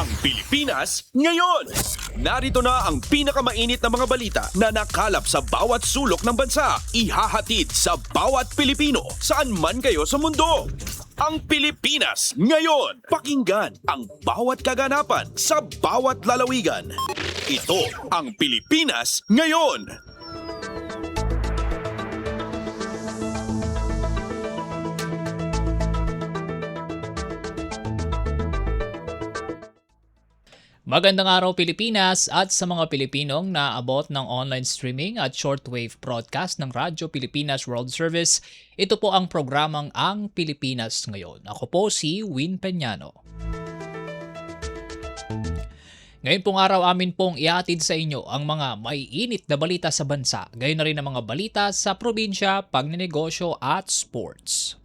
ang Pilipinas ngayon. Narito na ang pinakamainit na mga balita na nakalap sa bawat sulok ng bansa. Ihahatid sa bawat Pilipino saan man kayo sa mundo. Ang Pilipinas ngayon. Pakinggan ang bawat kaganapan sa bawat lalawigan. Ito ang Pilipinas ngayon. Magandang araw Pilipinas at sa mga Pilipinong naabot ng online streaming at shortwave broadcast ng Radyo Pilipinas World Service. Ito po ang programang Ang Pilipinas Ngayon. Ako po si Win Peñano. Ngayon pong araw amin pong ihatid sa inyo ang mga maiinit na balita sa bansa, gayon na rin ang mga balita sa probinsya, pagninegosyo at sports.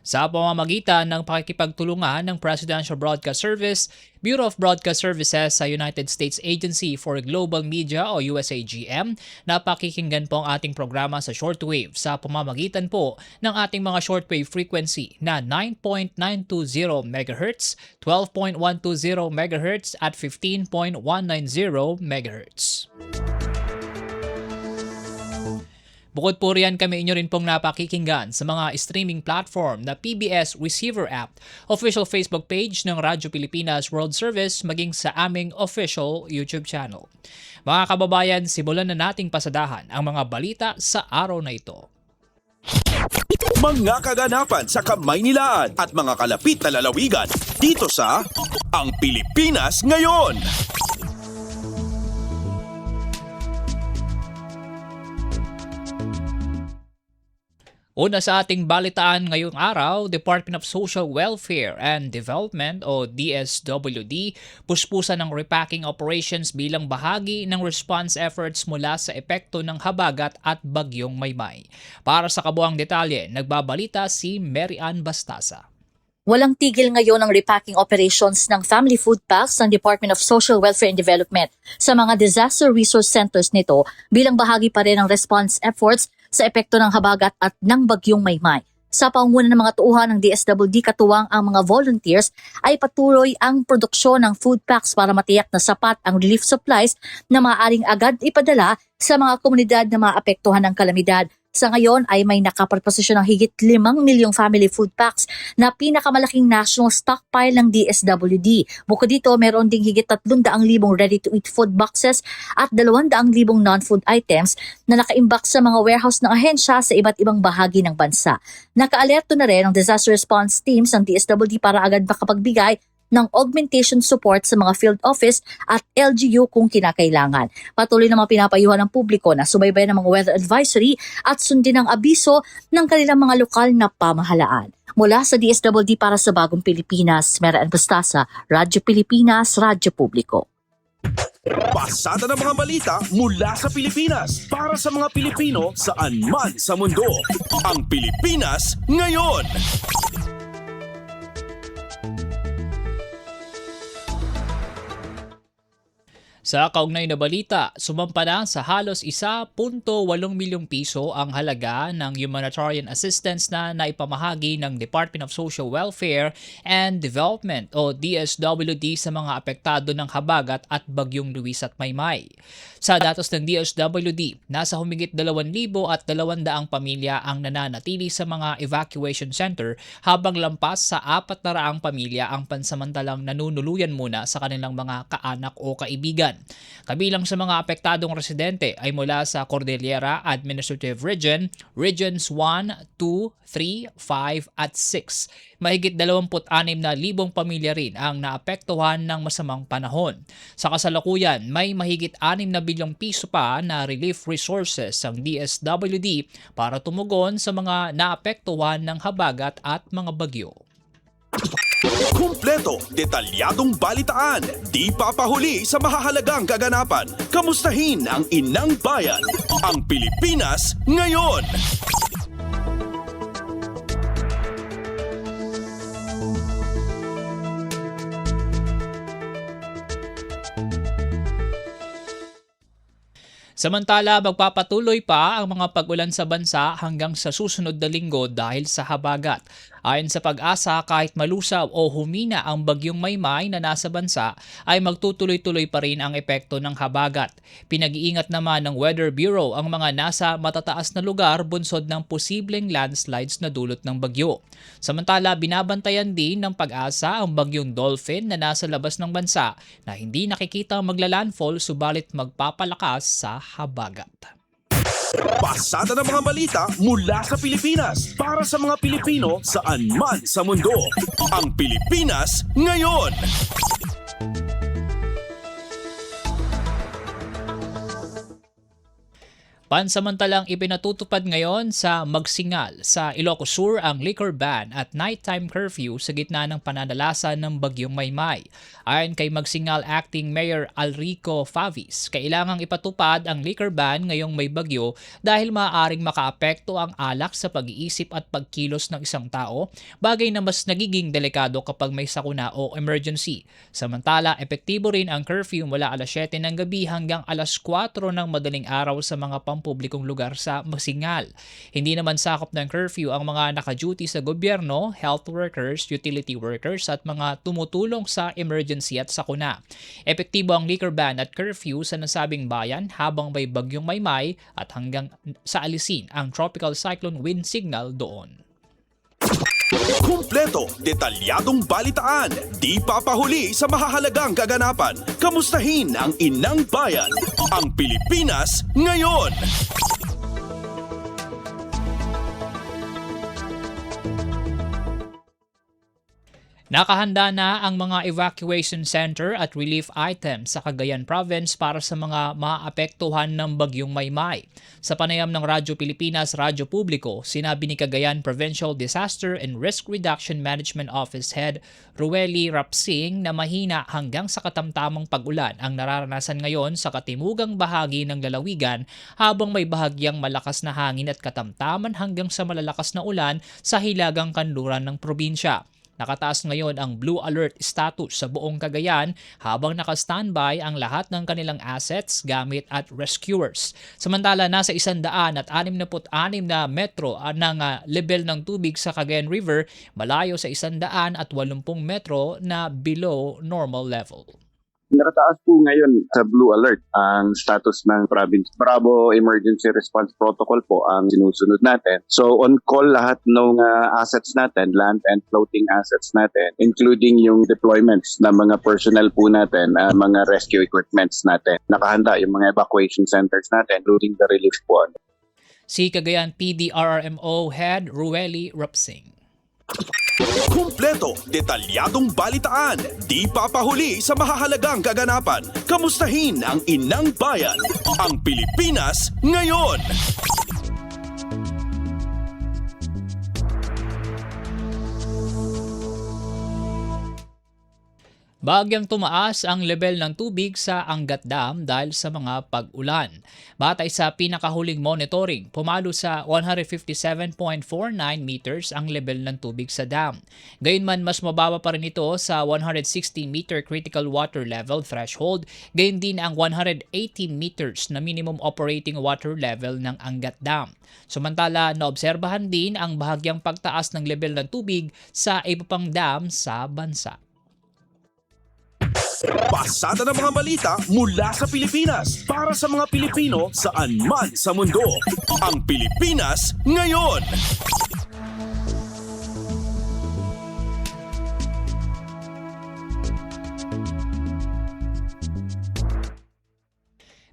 Sa pamamagitan ng pakikipagtulungan ng Presidential Broadcast Service, Bureau of Broadcast Services sa United States Agency for Global Media o USAGM, napakikinggan po ang ating programa sa shortwave sa pamamagitan po ng ating mga shortwave frequency na 9.920 MHz, 12.120 MHz at 15.190 MHz. Bukod po riyan, kami inyo rin pong napakikinggan sa mga streaming platform na PBS Receiver App, official Facebook page ng Radyo Pilipinas World Service, maging sa aming official YouTube channel. Mga kababayan, simulan na nating pasadahan ang mga balita sa araw na ito. Mga kaganapan sa Kamaynilaan at mga kalapit na lalawigan dito sa Ang Pilipinas Ngayon. Una sa ating balitaan ngayong araw, Department of Social Welfare and Development o DSWD puspusan ng repacking operations bilang bahagi ng response efforts mula sa epekto ng habagat at bagyong Maymay. Para sa kabuang detalye, nagbabalita si Mary Ann Bastasa. Walang tigil ngayon ang repacking operations ng Family Food Packs ng Department of Social Welfare and Development sa mga disaster resource centers nito bilang bahagi pa rin ng response efforts sa epekto ng habagat at ng bagyong Maymay. Sa pangunguna ng mga tuuhan ng DSWD katuwang ang mga volunteers ay patuloy ang produksyon ng food packs para matiyak na sapat ang relief supplies na maaaring agad ipadala sa mga komunidad na maapektuhan ng kalamidad. Sa ngayon ay may nakaproposisyon ng higit 5 milyong family food packs na pinakamalaking national stockpile ng DSWD. Bukod dito, meron ding higit 300,000 ready-to-eat food boxes at 200,000 non-food items na nakaimbak sa mga warehouse ng ahensya sa iba't ibang bahagi ng bansa. Naka-alerto na rin ang disaster response teams ng DSWD para agad makapagbigay ng augmentation support sa mga field office at LGU kung kinakailangan. Patuloy namang pinapayuhan ng publiko na subaybayan ng mga weather advisory at sundin ang abiso ng kanilang mga lokal na pamahalaan. Mula sa DSWD para sa Bagong Pilipinas, Mary Ann Bastasa, Radyo Pilipinas, Radyo Publiko. Pasada ng mga balita mula sa Pilipinas para sa mga Pilipino saan man sa mundo. Ang Pilipinas ngayon. Sa kaugnay na balita, sumampa na sa halos 1.8 milyong piso ang halaga ng humanitarian assistance na naipamahagi ng Department of Social Welfare and Development o DSWD sa mga apektado ng habagat at bagyong Luis at Maymay. Sa datos ng DSWD, nasa humigit 2,200 pamilya ang nananatili sa mga evacuation center habang lampas sa 400 pamilya ang pansamantalang nanunuluyan muna sa kanilang mga kaanak o kaibigan. Kabilang sa mga apektadong residente ay mula sa Cordillera Administrative Region, Regions 1, 2, 3, 5 at 6. Mahigit 26,000 pamilya rin ang naapektuhan ng masamang panahon. Sa kasalukuyan, may mahigit 6 na bilyong piso pa na relief resources ang DSWD para tumugon sa mga naapektuhan ng habagat at mga bagyo. Kumpleto, detalyadong balitaan, di papahuli sa mahahalagang kaganapan. Kamustahin ang inang bayan, ang Pilipinas ngayon. Samantala, magpapatuloy pa ang mga pag-ulan sa bansa hanggang sa susunod na linggo dahil sa habagat. Ayon sa Pag-asa, kahit malusaw o humina ang bagyong Maymay na nasa bansa, ay magtutuloy-tuloy pa rin ang epekto ng habagat. Pinag-iingat naman ng Weather Bureau ang mga nasa matataas na lugar bunsod ng posibleng landslides na dulot ng bagyo. Samantala, binabantayan din ng Pag-asa ang bagyong Dolphin na nasa labas ng bansa na hindi nakikita maglalandfall subalit magpapalakas sa habagat. Pasada ng mga balita mula sa Pilipinas para sa mga Pilipino saan man sa mundo. Ang Pilipinas ngayon. Pansamantalang ipinatutupad ngayon sa Magsingal sa Ilocos Sur ang liquor ban at nighttime curfew sa gitna ng pananalasan ng bagyong Maymay. Ayon kay Magsingal Acting Mayor Alrico Favis, kailangang ipatupad ang liquor ban ngayong may bagyo dahil maaaring makaapekto ang alak sa pag-iisip at pagkilos ng isang tao, bagay na mas nagiging delikado kapag may sakuna o emergency. Samantala, epektibo rin ang curfew mula alas 7 ng gabi hanggang alas 4 ng madaling araw sa mga pampublikong lugar sa Magsingal. Hindi naman sakop ng curfew ang mga naka-duty sa gobyerno, health workers, utility workers at mga tumutulong sa emergency at sakuna. Epektibo ang liquor ban at curfew sa nasabing bayan habang may bagyong Maymay at hanggang sa alisin ang tropical cyclone wind signal doon. Kumpleto, detalyadong balitaan, di papahuli sa mahahalagang kaganapan. Kamustahin ang inang bayan, ang Pilipinas ngayon. Nakahanda na ang mga evacuation center at relief items sa Cagayan Province para sa mga maapektuhan ng bagyong Maymay. Sa panayam ng Radyo Pilipinas, Radyo Publiko, sinabi ni Cagayan Provincial Disaster and Risk Reduction Management Office Head Rueli Rapsing na mahina hanggang sa katamtamang pag-ulan ang nararanasan ngayon sa katimugang bahagi ng lalawigan habang may bahagyang malakas na hangin at katamtaman hanggang sa malalakas na ulan sa hilagang kanluran ng probinsya. Nakataas ngayon ang Blue Alert status sa buong Cagayan habang naka-standby ang lahat ng kanilang assets, gamit at rescuers. Samantala, nasa 166 na metro ng level ng tubig sa Cagayan River, malayo sa 180 metro na below normal level. Nakataas po ngayon sa Blue Alert ang status ng province. Bravo Emergency Response Protocol po ang sinusunod natin. So on call lahat ng assets natin, land and floating assets natin, including yung deployments ng mga personnel po natin, mga rescue equipments natin. Nakahanda yung mga evacuation centers natin, including the relief po. Si Cagayan PDRRMO Head Rueli Rapsing. Kumpleto, detalyadong balitaan, di papahuli sa mahahalagang kaganapan. Kamustahin ang inang bayan, ang Pilipinas ngayon. Bagyang tumaas ang level ng tubig sa Angat Dam dahil sa mga pag-ulan. Batay sa pinakahuling monitoring, pumalo sa 157.49 meters ang level ng tubig sa dam. Gayunman, mas mababa pa rin ito sa 160-meter critical water level threshold, gayon din ang 118 meters na minimum operating water level ng Angat Dam. Samantala, naobserbahan din ang bahagyang pagtaas ng level ng tubig sa iba pang dam sa bansa. Pasada ng mga balita mula sa Pilipinas para sa mga Pilipino saan man sa mundo. Ang Pilipinas ngayon.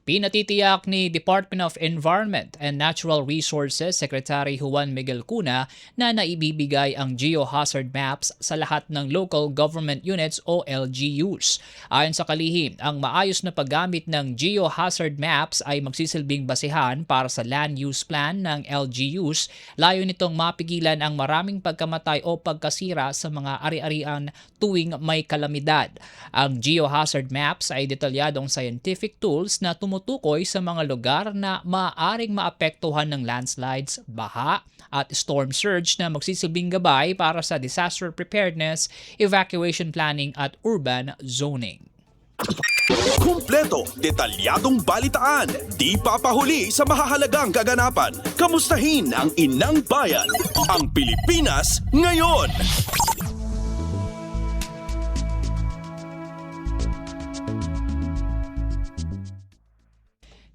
Pinatitiyak ni Department of Environment and Natural Resources Secretary Juan Miguel Cuna na naibibigay ang geohazard maps sa lahat ng local government units o LGUs. Ayon sa kalihim, ang maayos na paggamit ng geohazard maps ay magsisilbing basehan para sa land use plan ng LGUs. Layo nitong mapigilan ang maraming pagkamatay o pagkasira sa mga ari-arian tuwing may kalamidad. Ang geohazard maps ay detalyadong scientific tools na tumutukoy sa mga lugar na maaaring maapektuhan ng landslides, baha, at storm surge na magsisilbing gabay para sa disaster preparedness, evacuation planning at urban zoning. Kumpleto, detalyadong balitaan, di papahuli sa mahahalagang kaganapan. Kamustahin ang inang bayan, ang Pilipinas ngayon.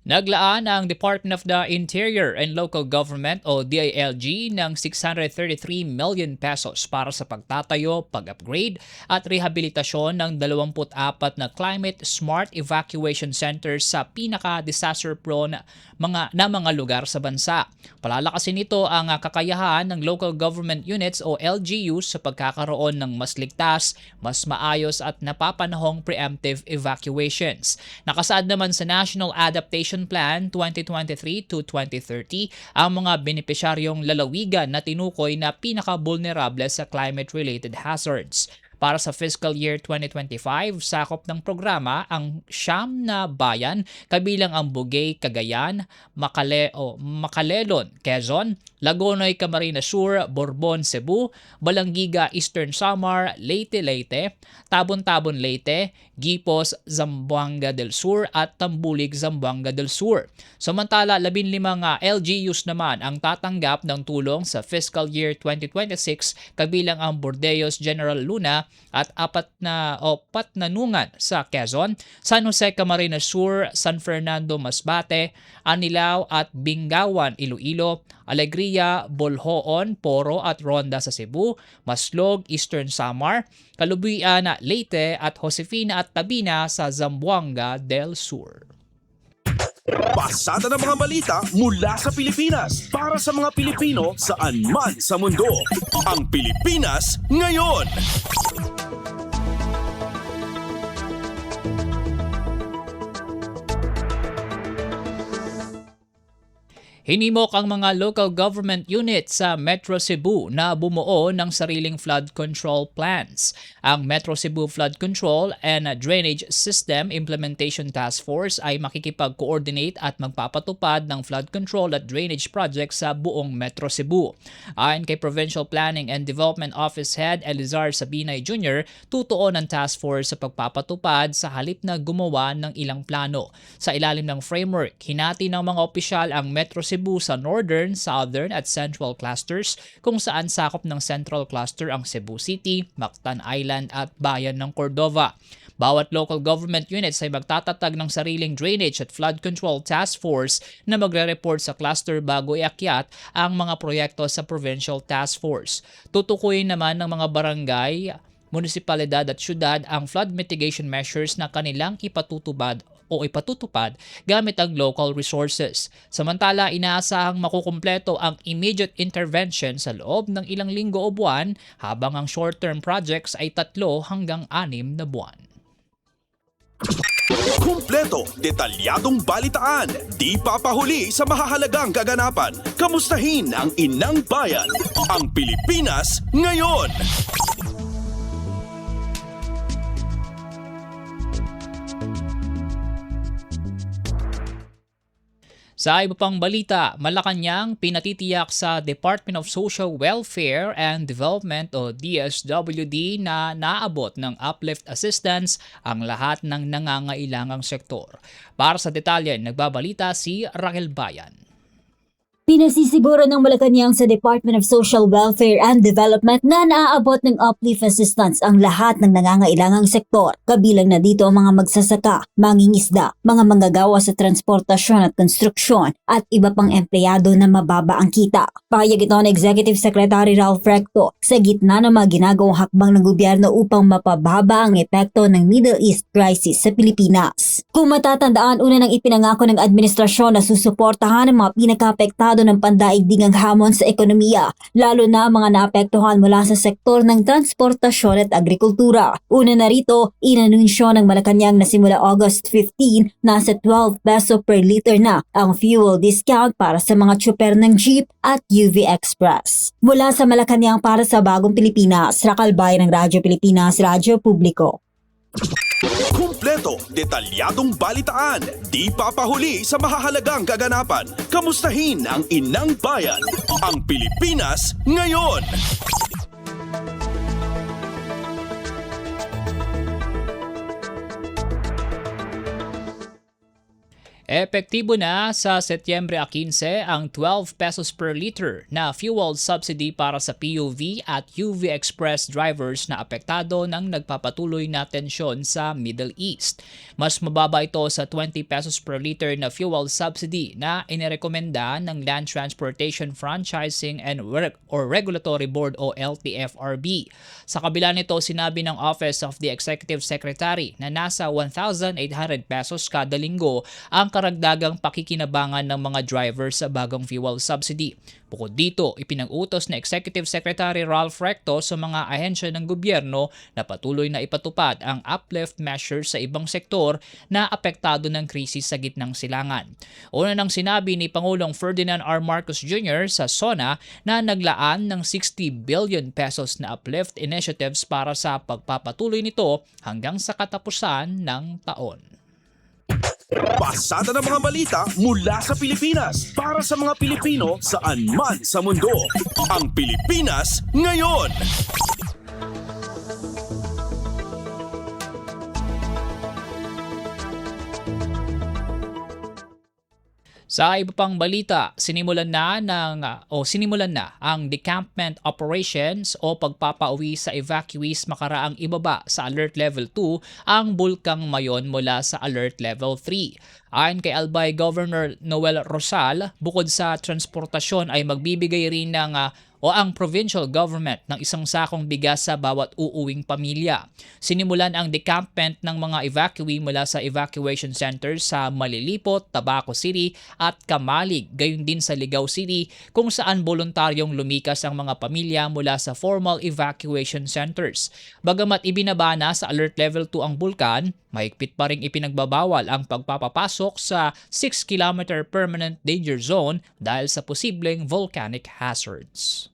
Naglaan ang Department of the Interior and Local Government o DILG ng 633 million pesos para sa pagtatayo, pag-upgrade at rehabilitasyon ng 24 na climate smart evacuation centers sa pinaka-disaster prone mga lugar sa bansa. Palalakasin nito ang kakayahan ng local government units o LGUs sa pagkakaroon ng mas ligtas, mas maayos at napapanahong preemptive evacuations. Nakasaad naman sa National Adaptation Plan 2023 to 2030 ang mga benepisyaryong lalawigan na tinukoy na pinaka-vulnerable sa climate-related hazards. Para sa fiscal year 2025, sakop ng programa ang 9 na bayan kabilang ang Bugay, Cagayan, Macalelon, Quezon, Lagonoy, Camarines Sur, Borbon, Cebu, Balangiga, Eastern Samar, Leyte, Tabon-Tabon, Leyte, Gipos, Zamboanga del Sur at Tambulig, Zamboanga del Sur. Samantala, 15 LGUs naman ang tatanggap ng tulong sa fiscal year 2026 kabilang ang Bordeos, General Luna at Patnanungan sa Quezon, San Jose, Camarines Sur, San Fernando, Masbate, Anilao at Bingawan, Iloilo, Alegria, Bolhoon, Poro at Ronda sa Cebu, Maslog, Eastern Samar, Kalubuyan, Leyte at Josefina at Tabina sa Zamboanga del Sur. Pasada ng mga balita mula sa Pilipinas para sa mga Pilipino saan man sa mundo. Ang Pilipinas ngayon. Hinimok ang mga local government units sa Metro Cebu na bumuo ng sariling flood control plans. Ang Metro Cebu Flood Control and Drainage System Implementation Task Force ay makikipag-coordinate at magpapatupad ng flood control at drainage projects sa buong Metro Cebu. Ayon kay Provincial Planning and Development Office Head Elizar Sabinay Jr., tutuon ang task force sa pagpapatupad sa halip na gumawa ng ilang plano. Sa ilalim ng framework, hinati ng mga opisyal ang Metro Cebu sa Northern, Southern at Central clusters kung saan sakop ng Central Cluster ang Cebu City, Mactan Island at Bayan ng Cordova. Bawat local government units ay magtatatag ng sariling drainage at flood control task force na magre-report sa cluster bago iakyat ang mga proyekto sa provincial task force. Tutukuyin naman ng mga barangay, munisipalidad at syudad ang flood mitigation measures na kanilang ipatutupad gamit ang local resources. Samantala, inaasahang makukumpleto ang immediate intervention sa loob ng ilang linggo o buwan habang ang short-term projects ay 3 hanggang 6 na buwan. Kumpleto, detalyadong balitaan, di papahuli sa mahahalagang kaganapan. Kamustahin ang inang bayan, ang Pilipinas ngayon. Sa iba pang balita, Malacanang pinatitiyak sa Department of Social Welfare and Development o DSWD na naabot ng uplift assistance ang lahat ng nangangailangang sektor. Para sa detalye, nagbabalita si Raquel Bayan. Pinasisiguro ng Malacanang sa Department of Social Welfare and Development na naaabot ng uplift assistance ang lahat ng nangangailangang sektor. Kabilang na dito ang mga magsasaka, mangingisda, mga manggagawa sa transportasyon at konstruksyon at iba pang empleyado na mababa ang kita. Pahayag ito ng Executive Secretary Ralph Recto sa gitna ng mga ginagawang hakbang ng gobyerno upang mapababa ang epekto ng Middle East crisis sa Pilipinas. Kung matatandaan, una nang ipinangako ng administrasyon na susuportahan ang mga pinaka-apektado ng pandaigdigang hamon sa ekonomiya, lalo na mga naapektuhan mula sa sektor ng transportasyon at agrikultura. Una na rito, inanunsyo ng Malacanang na simula August 15, nasa 12 peso per liter na ang fuel discount para sa mga tsuper ng jeep at UV Express. Mula sa Malacanang para sa Bagong Pilipinas, Raquel Bayan ng Radyo Pilipinas, Radyo Publiko. Kumpleto, detalyadong balitaan, di papahuli sa mahahalagang kaganapan. Kamustahin ang inang bayan, ang Pilipinas ngayon. Epektibo na sa Setyembre 15 ang 12 pesos per liter na fuel subsidy para sa PUV at UV Express drivers na apektado ng nagpapatuloy na tensyon sa Middle East. Mas mababa ito sa 20 pesos per liter na fuel subsidy na inirekomenda ng Land Transportation Franchising and Regulatory Board o LTFRB. Sa kabila nito, sinabi ng Office of the Executive Secretary na nasa 1,800 pesos kada linggo ang karagdagang pakikinabangan ng mga driver sa bagong fuel subsidy. Bukod dito, ipinag-utos na Executive Secretary Ralph Recto sa mga ahensya ng gobyerno na patuloy na ipatupad ang uplift measures sa ibang sektor na apektado ng krisis sa gitnang silangan. Una nang sinabi ni Pangulong Ferdinand R. Marcos Jr. sa SONA na naglaan ng 60 billion pesos na uplift initiatives para sa pagpapatuloy nito hanggang sa katapusan ng taon. Pasada ng mga balita mula sa Pilipinas para sa mga Pilipino saan man sa mundo. Ang Pilipinas ngayon. Sa iba pang balita, sinimulan na ang decampment operations o pagpapauwi sa evacuees makaraang ibaba sa Alert Level 2 ang Bulkang Mayon mula sa Alert Level 3. Ayon kay Albay Governor Noel Rosal, bukod sa transportasyon ay magbibigay rin ng ang provincial government ng isang sakong bigas sa bawat uuwing pamilya. Sinimulan ang decampment ng mga evacuee mula sa evacuation centers sa Malilipot, Tabaco City at Kamalig, gayon din sa Ligao City kung saan voluntaryong lumikas ang mga pamilya mula sa formal evacuation centers. Bagamat ibinaba na sa Alert Level 2 ang bulkan, mahigpit pa ring ipinagbabawal ang pagpapapasok sa 6-kilometer permanent danger zone dahil sa posibleng volcanic hazards.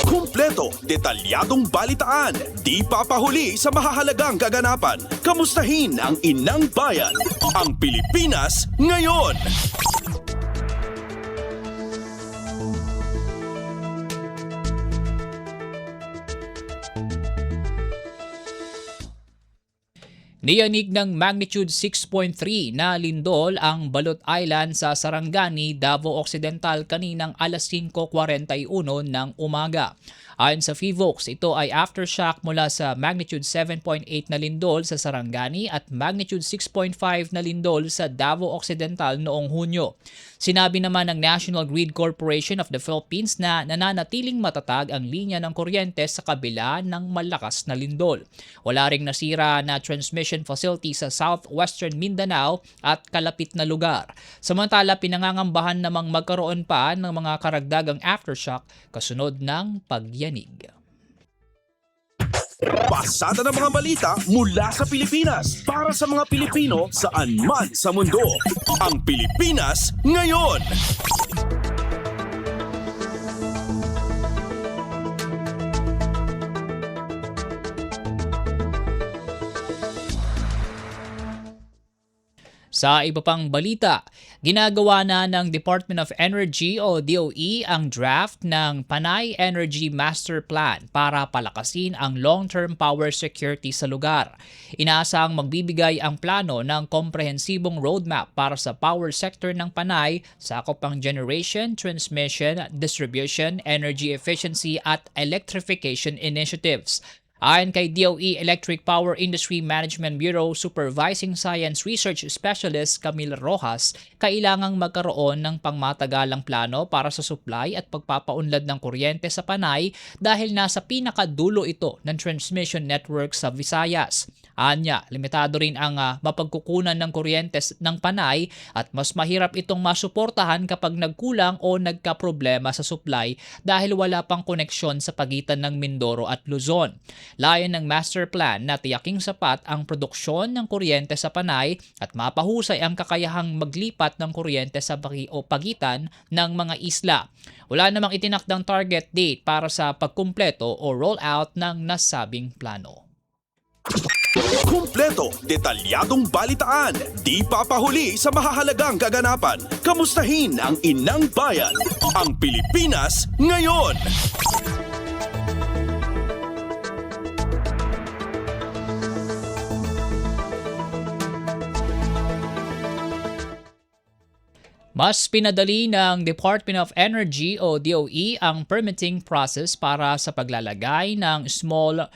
Kumpleto, detalyadong balitaan, di papahuli sa mahahalagang kaganapan. Kamustahin ang inang bayan, ang Pilipinas ngayon. Niyanig ng magnitude 6.3 na lindol ang Balot Island sa Sarangani, Davao Occidental kaninang alas 5:41 ng umaga. Ayon sa PHIVOLCS, ito ay aftershock mula sa magnitude 7.8 na lindol sa Sarangani at magnitude 6.5 na lindol sa Davao Occidental noong Hunyo. Sinabi naman ng National Grid Corporation of the Philippines na nananatiling matatag ang linya ng kuryente sa kabila ng malakas na lindol. Wala ring nasira na transmission facility sa southwestern Mindanao at kalapit na lugar. Samantala, pinangangambahan namang magkaroon pa ng mga karagdagang aftershock kasunod ng pagyanig. Pasada ng mga balita mula sa Pilipinas para sa mga Pilipino saan man sa mundo. Ang Pilipinas ngayon. Sa iba pang balita, ginagawa na ng Department of Energy o DOE ang draft ng Panay Energy Master Plan para palakasin ang long-term power security sa lugar. Inaasang magbibigay ang plano ng komprehensibong roadmap para sa power sector ng Panay, sakop ang generation, transmission, distribution, energy efficiency at electrification initiatives. Ayon kay DOE Electric Power Industry Management Bureau Supervising Science Research Specialist Camille Rojas, kailangang magkaroon ng pangmatagalang plano para sa supply at pagpapaunlad ng kuryente sa Panay dahil nasa pinakadulo ito ng transmission network sa Visayas. Anya, limitado rin ang mapagkukunan ng kuryente ng Panay at mas mahirap itong masuportahan kapag nagkulang o nagkaproblema sa supply dahil wala pang koneksyon sa pagitan ng Mindoro at Luzon. Layon ng master plan na tiyaking sapat ang produksyon ng kuryente sa Panay at mapahusay ang kakayahang maglipat ng kuryente sa pagitan ng mga isla. Wala namang itinakdang target date para sa pagkumpleto o rollout ng nasabing plano. Kumpleto, detalyadong balitaan, di papahuli sa mahahalagang kaganapan. Kamustahin ang inang bayan, ang Pilipinas ngayon. Mas pinadali ng Department of Energy o DOE ang permitting process para sa paglalagay ng small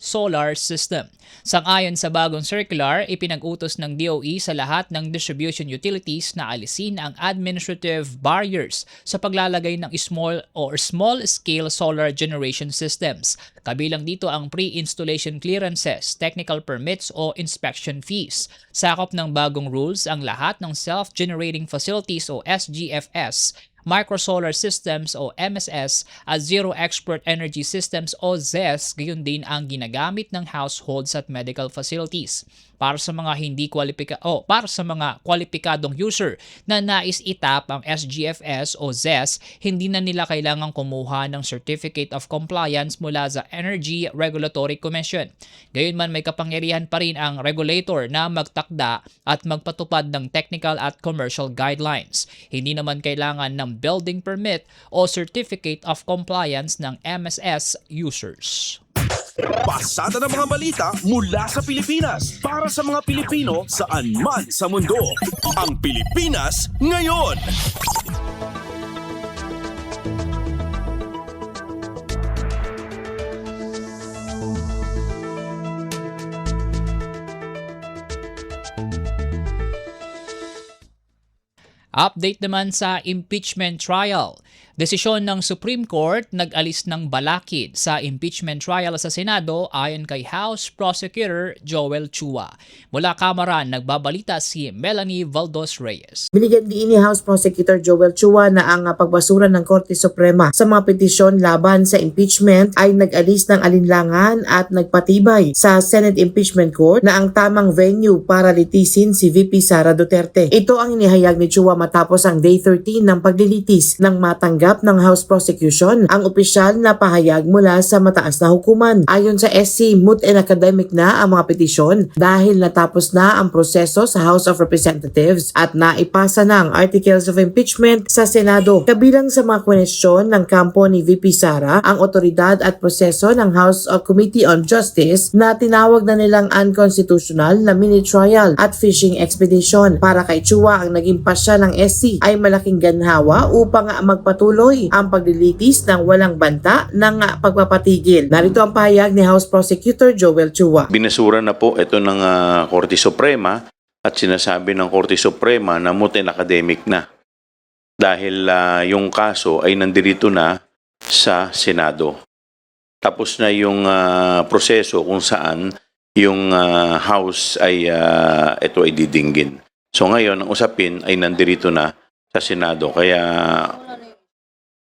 solar system. Sang-ayon sa bagong circular, ipinag-utos ng DOE sa lahat ng distribution utilities na alisin ang administrative barriers sa paglalagay ng small-scale solar generation systems. Kabilang dito ang pre-installation clearances, technical permits o inspection fees. Sakop ng bagong rules ang lahat ng self-generating facilities o SGFS, microsolar systems o MSS at zero export energy systems o ZES, gayon din ang ginagamit ng households at medical facilities. Para sa mga kwalipikadong user na nais itap ang SGFS o ZES, hindi na nila kailangang kumuha ng Certificate of Compliance mula sa Energy Regulatory Commission. Gayunman may kapangyarihan pa rin ang regulator na magtakda at magpatupad ng technical at commercial guidelines. Hindi naman kailangan ng building permit o Certificate of Compliance ng MSS users. Pasada ng mga balita mula sa Pilipinas para sa mga Pilipino saan man sa mundo. Ang Pilipinas ngayon. Update naman sa impeachment trial. Desisyon ng Supreme Court nag-alis ng balakid sa impeachment trial sa Senado ayon kay House Prosecutor Joel Chua. Mula Kamara, nagbabalita si Melanie Valdos Reyes. Binigyan din ni House Prosecutor Joel Chua na ang pagbasura ng Korte Suprema sa mga petisyon laban sa impeachment ay nag-alis ng alinlangan at nagpatibay sa Senate Impeachment Court na ang tamang venue para litisin si VP Sara Duterte. Ito ang inihayag ni Chua matapos ang Day 13 ng paglilitis ng matanggap ng House Prosecution ang opisyal na pahayag mula sa mataas na hukuman. Ayon sa SC, moot and academic na ang mga petisyon dahil natapos na ang proseso sa House of Representatives at naipasa na ang Articles of Impeachment sa Senado. Kabilang sa mga kwenisyon ng kampo ni VP Sara ang otoridad at proseso ng House Committee on Justice na tinawag na nilang unconstitutional na mini-trial at fishing expedition. Para kay Chua, ang naging pasya ng SC ay malaking ganhawa upang magpatuloy ang paglilitis ng walang banta ng pagpapatigil. Narito ang pahayag ni House Prosecutor Joel Chua. Binasura na po ito ng Korte Suprema at sinasabi ng Korte Suprema na moot and academic na. Dahil yung kaso ay nandirito na sa Senado. Tapos na yung proseso kung saan yung House ay ito ay didinggin. So ngayon, ang usapin ay nandirito na sa Senado. Kaya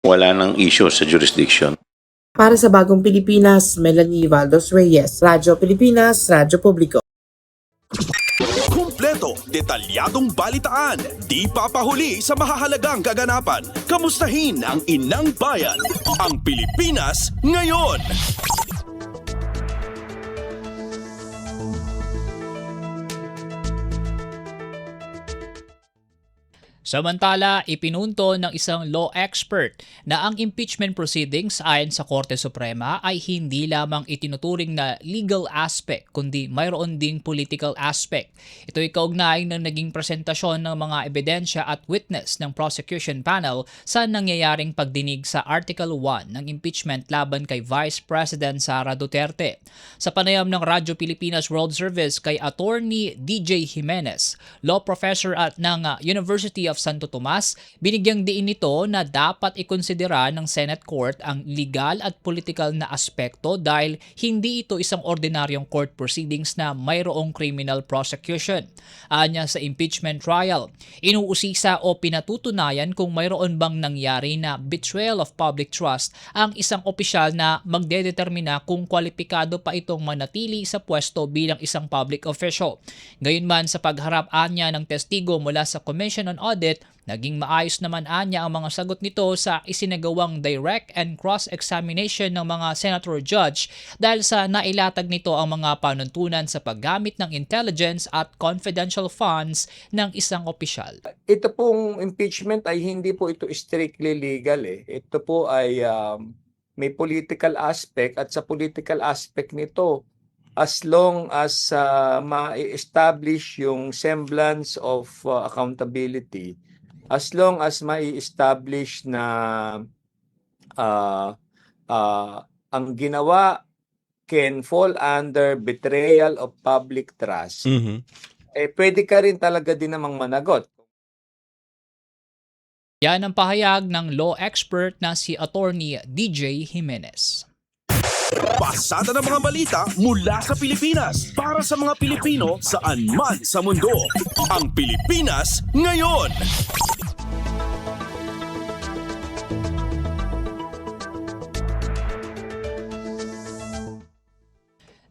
wala nang issue sa jurisdiction. Para sa Bagong Pilipinas, Melanie Valdos Reyes, Radyo Pilipinas, Radyo Publiko. Kumpleto, detalyadong balitaan, di papahuli sa mahahalagang kaganapan. Kamustahin ang inang bayan, ang Pilipinas ngayon. Samantala, ipinunto ng isang law expert na ang impeachment proceedings ayon sa Korte Suprema ay hindi lamang itinuturing na legal aspect kundi mayroon ding political aspect. Ito ay kaugnay ng naging presentasyon ng mga ebidensya at witness ng prosecution panel sa nangyayaring pagdinig sa Article 1 ng impeachment laban kay Vice President Sara Duterte. Sa panayam ng Radyo Pilipinas World Service kay Attorney DJ Jimenez, law professor at ng University of Santo Tomas, binigyang diin nito na dapat ikonsidera ng Senate Court ang legal at political na aspekto dahil hindi ito isang ordinaryong court proceedings na mayroong criminal prosecution. Anya sa impeachment trial, inuusisa o pinatutunayan kung mayroon bang nangyari na betrayal of public trust ang isang opisyal na magdedetermina kung kwalipikado pa itong manatili sa pwesto bilang isang public official. Gayunman sa pagharap anya ng testigo mula sa Commission on Audit, naging maayos naman anya ang mga sagot nito sa isinagawang direct and cross-examination ng mga senator judge dahil sa nailatag nito ang mga panuntunan sa paggamit ng intelligence at confidential funds ng isang opisyal. Ito pong impeachment ay hindi po ito strictly legal eh. Ito po ay may political aspect at sa political aspect nito, as long as ma-establish yung semblance of accountability, as long as mai-establish na ang ginawa can fall under betrayal of public trust, pwede ka rin talaga din namang managot. Yan ang pahayag ng law expert na si Attorney DJ Jimenez. Pasada ng mga balita mula sa Pilipinas para sa mga Pilipino saan man sa mundo. Ang Pilipinas ngayon.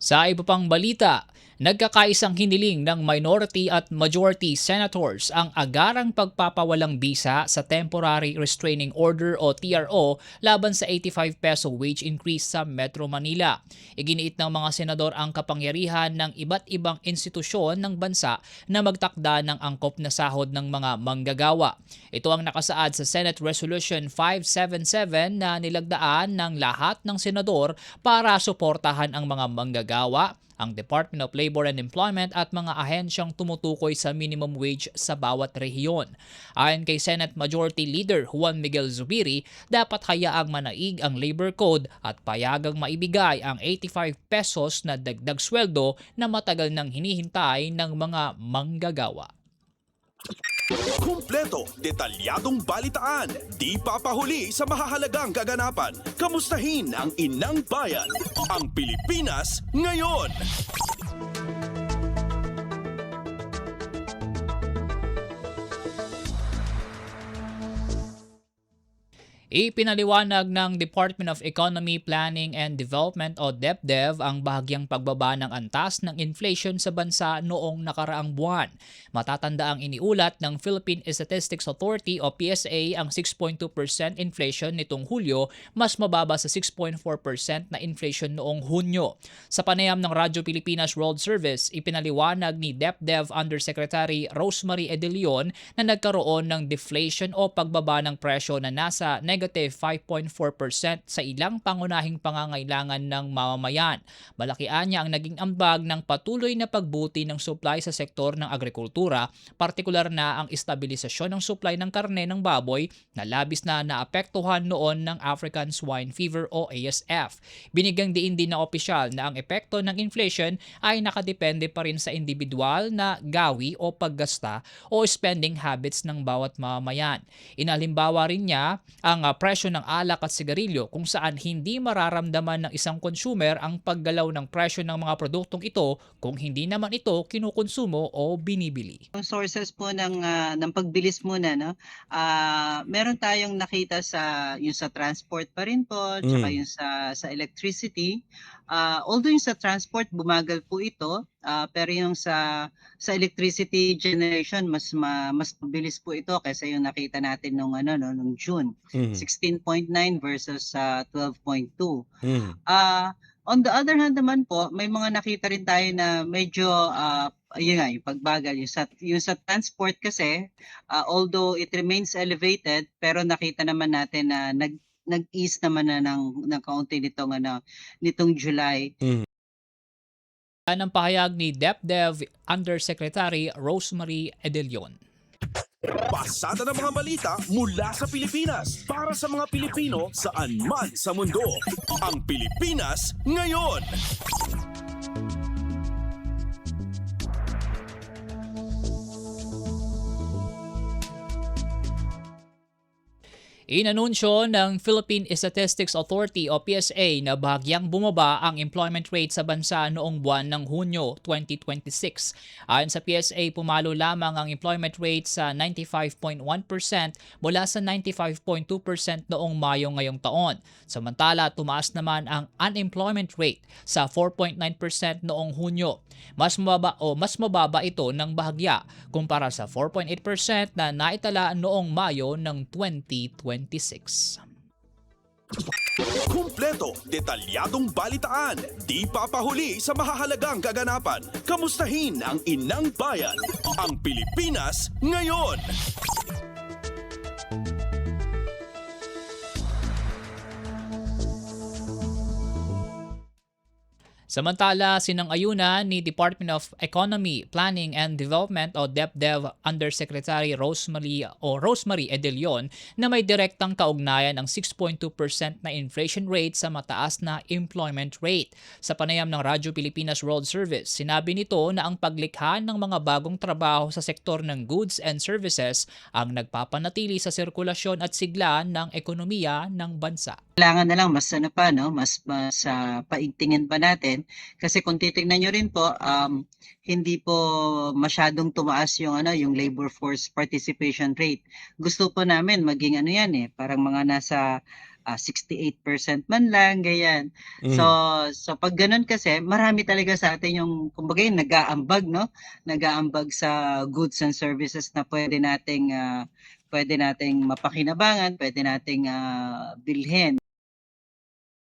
Sa iba pang balita, nagkakaisang hiniling ng minority at majority senators ang agarang pagpapawalang bisa sa Temporary Restraining Order o TRO laban sa 85 peso wage increase sa Metro Manila. Iginiit ng mga senador ang kapangyarihan ng iba't ibang institusyon ng bansa na magtakda ng angkop na sahod ng mga manggagawa. Ito ang nakasaad sa Senate Resolution 577 na nilagdaan ng lahat ng senador para suportahan ang mga manggagawa, ang Department of Labor and Employment at mga ahensyang tumutukoy sa minimum wage sa bawat rehiyon. Ayon kay Senate Majority Leader Juan Miguel Zubiri, dapat hayaang manaig ang labor code at payagang maibigay ang 85 pesos na dagdag sweldo na matagal nang hinihintay ng mga manggagawa. Kumpleto, detalyadong balitaan, di papahuli sa mahahalagang kaganapan. Kamustahin ang inang bayan, ang Pilipinas ngayon. Ipinaliwanag ng Department of Economy, Planning and Development o DepDev ang bahagyang pagbaba ng antas ng inflation sa bansa noong nakaraang buwan. Matatanda ang iniulat ng Philippine Statistics Authority o PSA ang 6.2% inflation nitong Hulyo, mas mababa sa 6.4% na inflation noong Hunyo. Sa panayam ng Radyo Pilipinas World Service, ipinaliwanag ni DepDev Undersecretary Rosemary E. De Leon na nagkaroon ng deflation o pagbaba ng presyo na nasa negative 5.4% sa ilang pangunahing pangangailangan ng mamamayan. Malakian niya ang naging ambag ng patuloy na pagbuti ng supply sa sektor ng agrikultura, partikular na ang estabilisasyon ng supply ng karne ng baboy na labis na naapektuhan noon ng African Swine Fever o ASF. Binigyang diin din na opisyal na ang epekto ng inflation ay nakadepende pa rin sa individual na gawi o paggasta o spending habits ng bawat mamamayan. Inalimbawa rin niya ang presyo ng alak at sigarilyo kung saan hindi mararamdaman ng isang consumer ang paggalaw ng presyo ng mga produktong ito kung hindi naman ito kinukonsumo o binibili. Yung sources po ng pagbilis muna, no? Meron tayong nakita yung sa transport pa rin po, tsaka yung sa electricity. Although yung sa transport bumagal po ito, pero yung sa electricity generation mas mabilis po ito kaysa yung nakita natin nung June. 16.9 versus 12.2. On the other hand naman po, may mga nakita rin tayo na medyo yun nga, yung pagbagal. Yung sa transport kasi, although it remains elevated, pero nakita naman natin na nag-ease naman na ng kaunti nitong July. Yan ang pahayag ni DepDev Undersecretary Rosemary E. De Leon. Pasada ng mga balita mula sa Pilipinas para sa mga Pilipino saan man sa mundo. Ang Pilipinas ngayon. Inanunsyo ng Philippine Statistics Authority o PSA na bahagyang bumaba ang employment rate sa bansa noong buwan ng Hunyo 2026. Ayon sa PSA, pumalo lamang ang employment rate sa 95.1% mula sa 95.2% noong Mayo ngayong taon. Samantala, tumaas naman ang unemployment rate sa 4.9% noong Hunyo. Mas mababa ito ng bahagya kumpara sa 4.8% na naitala noong Mayo ng 2026. Kumpleto, detalyadong balitaan, di papahuli sa mahahalagang kaganapan. Kamustahin ang inang bayan, ang Pilipinas ngayon. Samantala, sinang-ayunan ni Department of Economy, Planning and Development o DepDev Undersecretary Rosemary Edelion na may direktang kaugnayan ang 6.2% na inflation rate sa mataas na employment rate. Sa panayam ng Radyo Pilipinas World Service, sinabi nito na ang paglikha ng mga bagong trabaho sa sektor ng goods and services ang nagpapanatili sa sirkulasyon at sigla ng ekonomiya ng bansa. Kailangan na lang mas paigtingin pa natin kasi kung titingnan nyo rin po, hindi po masyadong tumaas yung labor force participation rate. Gusto po namin maging parang mga nasa 68% man lang, ganyan. So pag ganun kasi, marami talaga sa atin yung kumbaga yung nag-aambag, no? Nag-aambag sa goods and services na pwede nating mapakinabangan, pwede nating bilhin.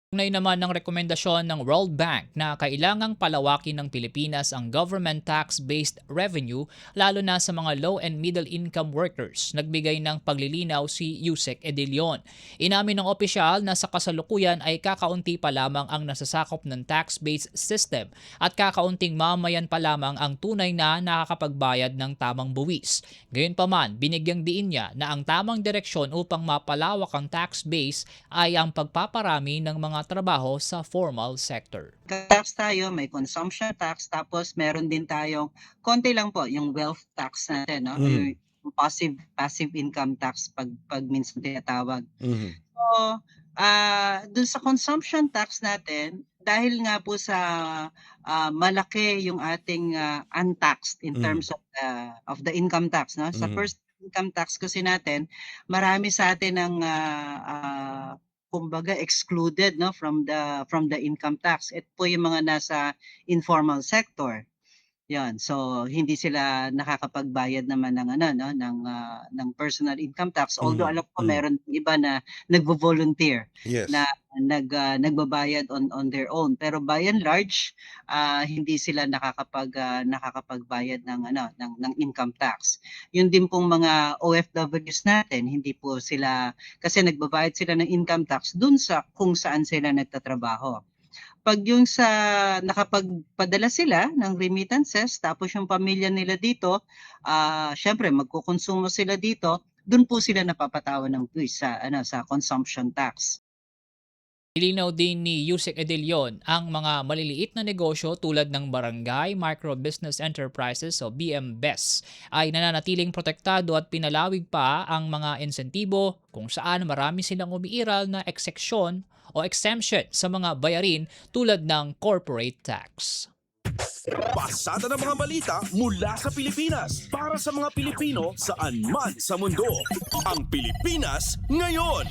Tunay naman ng rekomendasyon ng World Bank na kailangang palawakin ng Pilipinas ang government tax-based revenue lalo na sa mga low and middle income workers. Nagbigay ng paglilinaw si Yusek Edelion. Inamin ng opisyal na sa kasalukuyan ay kakaunti pa lamang ang nasasakop ng tax-based system at kakaunting mamayan pa lamang ang tunay na nakakapagbayad ng tamang buwis. Gayunpaman, binigyang diin niya na ang tamang direksyon upang mapalawak ang tax base ay ang pagpaparami ng mga trabaho sa formal sector. Tax tayo, may consumption tax, tapos meron din tayong konti lang po yung wealth tax natin, no? Yung passive income tax pag minsan tinatawag. So, dun sa consumption tax natin, dahil nga po sa malaki yung ating untaxed in terms of the income tax, no? Sa first income tax kasi natin, marami sa atin ng kumbaga excluded, no, from the income tax. Ito po yung mga nasa informal sector. Yan. So hindi sila nakakapagbayad naman ng personal income tax. Although alam ko meron iba na nagvo-volunteer na nagbabayad on their own. Pero by and large, hindi sila nakakapagbayad ng income tax. Yun din pong mga OFWs natin, hindi po sila kasi nagbabayad sila ng income tax dun sa kung saan sila nagtatrabaho. Pag yung sa nakapagpadala sila ng remittances, tapos yung pamilya nila dito, syempre magkukonsumo sila dito, dun po sila napapatawan ng buwis sa consumption tax. Ilinaw din ni Yusek Edelion ang mga maliliit na negosyo tulad ng Barangay Micro Business Enterprises o BMBES ay nananatiling protektado at pinalawig pa ang mga insentibo kung saan marami silang umiiral na exception o exemption sa mga bayarin tulad ng corporate tax. Pasada ng mga balita mula sa Pilipinas para sa mga Pilipino saan man sa mundo. Ang Pilipinas ngayon.